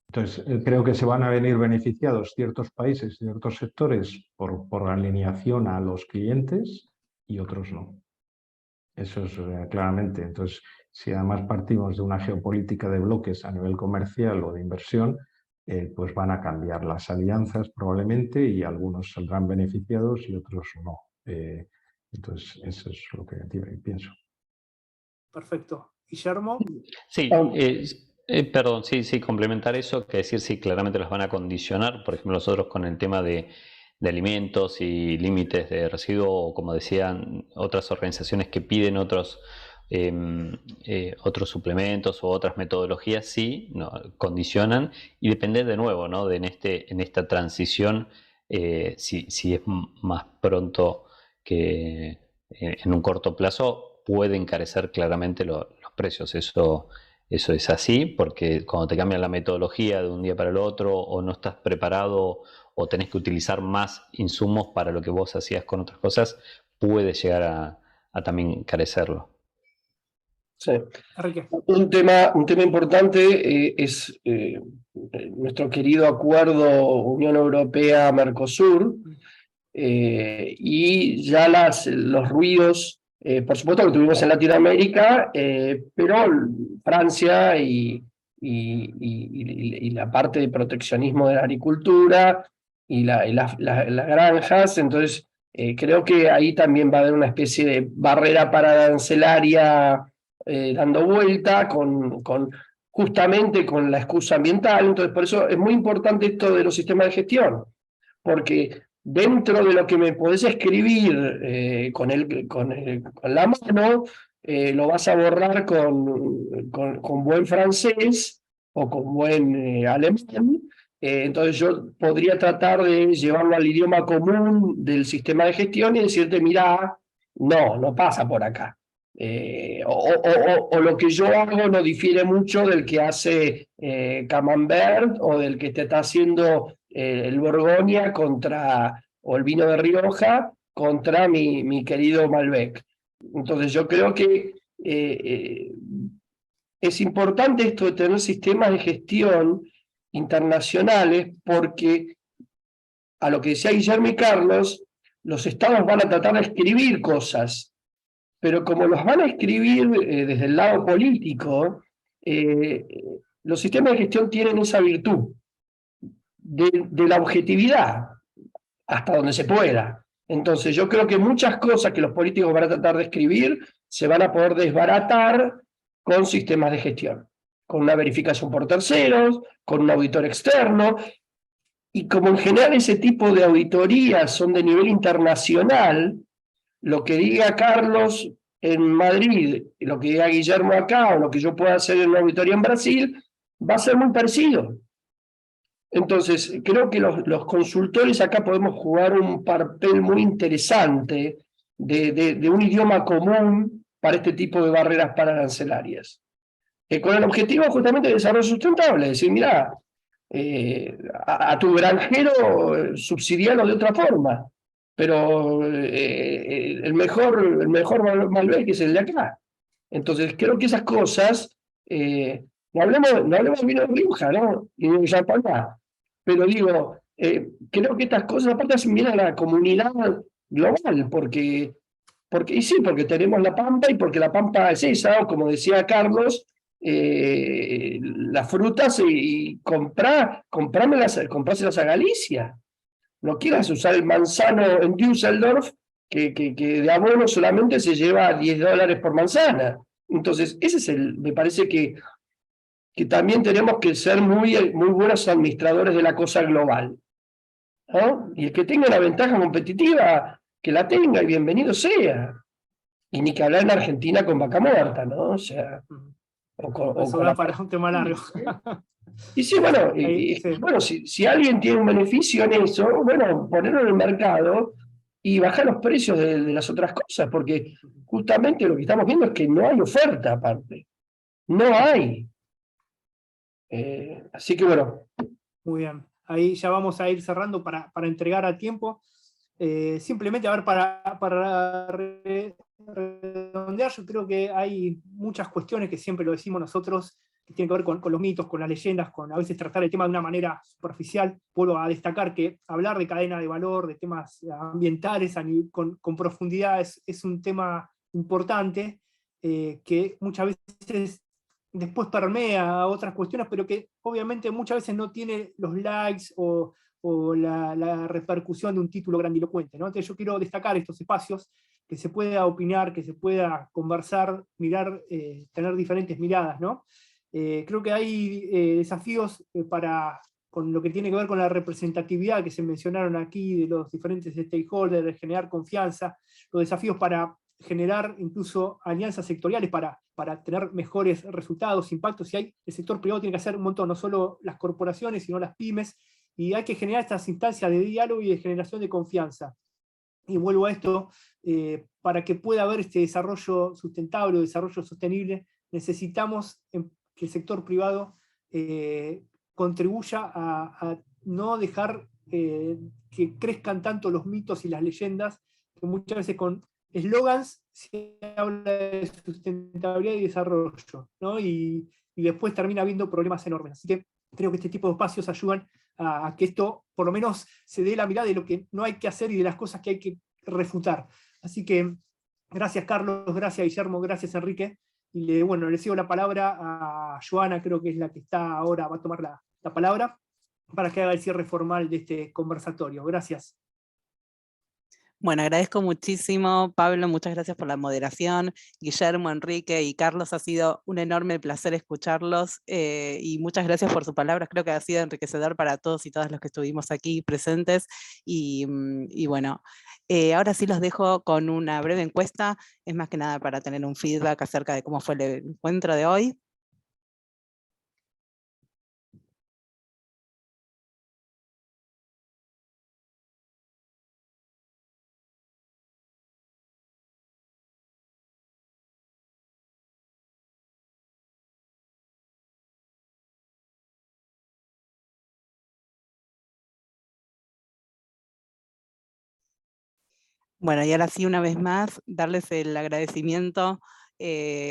Entonces, creo que se van a venir beneficiados ciertos países, ciertos sectores, por alineación a los clientes, y otros no. Eso es claramente. Entonces, si además partimos de una geopolítica de bloques a nivel comercial o de inversión, pues van a cambiar las alianzas probablemente, y algunos saldrán beneficiados y otros no. Entonces, eso es lo que pienso. Perfecto. Guillermo. Sí, perdón, sí, complementar eso, que decir, sí, claramente los van a condicionar. Por ejemplo, nosotros con el tema de alimentos y límites de residuo, o como decían otras organizaciones que piden otros suplementos o otras metodologías, sí, no, condicionan, y depende de nuevo, ¿no? En esta transición, si es más pronto que en un corto plazo, puede encarecer claramente los precios. Eso es así, porque cuando te cambian la metodología de un día para el otro, o no estás preparado, o tenés que utilizar más insumos para lo que vos hacías con otras cosas, puede llegar a también encarecerlo. Sí. Enrique. Un tema importante es nuestro querido acuerdo Unión Europea-Mercosur, y ya los ruidos, por supuesto, que tuvimos en Latinoamérica, pero Francia y la parte de proteccionismo de la agricultura y las granjas. Entonces, creo que ahí también va a haber una especie de barrera arancelaria dando vuelta justamente con la excusa ambiental. Entonces, por eso es muy importante esto de los sistemas de gestión, porque dentro de lo que me podés escribir con la mano, lo vas a borrar con buen francés o con buen alemán. Entonces yo podría tratar de llevarlo al idioma común del sistema de gestión y decirte, mira, no pasa por acá. O lo que yo hago no difiere mucho del que hace Camembert o del que te está haciendo el Borgoña o el vino de Rioja contra mi querido Malbec. Entonces yo creo que es importante esto de tener sistemas de gestión internacionales porque, a lo que decía Guillermo y Carlos, los estados van a tratar de escribir cosas, pero como los van a escribir desde el lado político, los sistemas de gestión tienen esa virtud de la objetividad hasta donde se pueda. Entonces yo creo que muchas cosas que los políticos van a tratar de escribir se van a poder desbaratar con sistemas de gestión, con una verificación por terceros, con un auditor externo, y como en general ese tipo de auditorías son de nivel internacional, lo que diga Carlos en Madrid, lo que diga Guillermo acá, o lo que yo pueda hacer en una auditoría en Brasil, va a ser muy parecido. Entonces, creo que los consultores acá podemos jugar un papel muy interesante de un idioma común para este tipo de barreras pararancelarias. Con el objetivo justamente de desarrollo sustentable, es decir, mira, a tu granjero subsidiarlo de otra forma, pero el mejor Malbec es el de acá. Entonces, creo que esas cosas, no hablemos de vino de Rioja, ¿no? Y de Champagne, pero digo, creo que estas cosas aparte hacen bien a la comunidad global, porque tenemos la Pampa y porque la Pampa es esa, o como decía Carlos, las frutas y compráselas a Galicia. No quieras usar el manzano en Düsseldorf, que de abono solamente se lleva $10 por manzana. Entonces, me parece que también tenemos que ser muy buenos administradores de la cosa global, ¿no? Y el que tenga una ventaja competitiva, que la tenga y bienvenido sea. Y ni que hablar en Argentina con vaca muerta, ¿no? O sea, eso da para un tema largo. Y sí, bueno, sí. bueno, si alguien tiene un beneficio en eso, bueno, ponerlo en el mercado y bajar los precios de las otras cosas, porque justamente lo que estamos viendo es que no hay oferta aparte. No hay. Así que bueno. Muy bien. Ahí ya vamos a ir cerrando para entregar a tiempo. Simplemente, a ver, para redondear, yo creo que hay muchas cuestiones que siempre lo decimos nosotros, que tienen que ver con los mitos, con las leyendas, con a veces tratar el tema de una manera superficial. Vuelvo a destacar que hablar de cadena de valor, de temas ambientales con profundidad es un tema importante, que muchas veces después permea a otras cuestiones, pero que obviamente muchas veces no tiene los likes o la repercusión de un título grandilocuente, ¿no? Entonces yo quiero destacar estos espacios, que se pueda opinar, que se pueda conversar, mirar, tener diferentes miradas, ¿no? Creo que hay desafíos con lo que tiene que ver con la representatividad que se mencionaron aquí, de los diferentes stakeholders, de generar confianza, los desafíos para generar incluso alianzas sectoriales para tener mejores resultados, impactos, y el sector privado tiene que hacer un montón, no solo las corporaciones, sino las pymes, y hay que generar estas instancias de diálogo y de generación de confianza. Y vuelvo a esto, para que pueda haber este desarrollo sustentable o desarrollo sostenible, necesitamos que el sector privado contribuya a no dejar que crezcan tanto los mitos y las leyendas, que muchas veces con eslogans se habla de sustentabilidad y desarrollo, ¿no? Y después termina habiendo problemas enormes. Así que creo que este tipo de espacios ayudan a que esto por lo menos se dé la mirada de lo que no hay que hacer y de las cosas que hay que refutar. Así que gracias Carlos, gracias Guillermo, gracias Enrique. Y le cedo la palabra a Joana, creo que es la que está ahora, va a tomar la palabra, para que haga el cierre formal de este conversatorio. Gracias. Bueno, agradezco muchísimo, Pablo, muchas gracias por la moderación. Guillermo, Enrique y Carlos, ha sido un enorme placer escucharlos y muchas gracias por sus palabras, creo que ha sido enriquecedor para todos y todas los que estuvimos aquí presentes y bueno, ahora sí los dejo con una breve encuesta, es más que nada para tener un feedback acerca de cómo fue el encuentro de hoy. Bueno, y ahora sí, una vez más, darles el agradecimiento.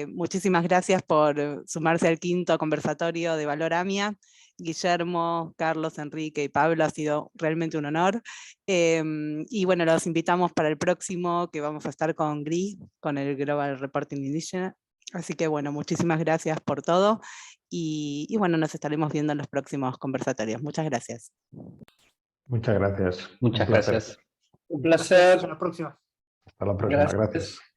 Muchísimas gracias por sumarse al 5º conversatorio de Valoramia. Guillermo, Carlos, Enrique y Pablo, ha sido realmente un honor. Y bueno, los invitamos para el próximo, que vamos a estar con GRI, con el Global Reporting Initiative. Así que bueno, muchísimas gracias por todo. Y bueno, nos estaremos viendo en los próximos conversatorios. Muchas gracias. Muchas gracias. Muchas Un placer. gracias. Un placer. Hasta la próxima. Hasta la próxima. Gracias. Gracias.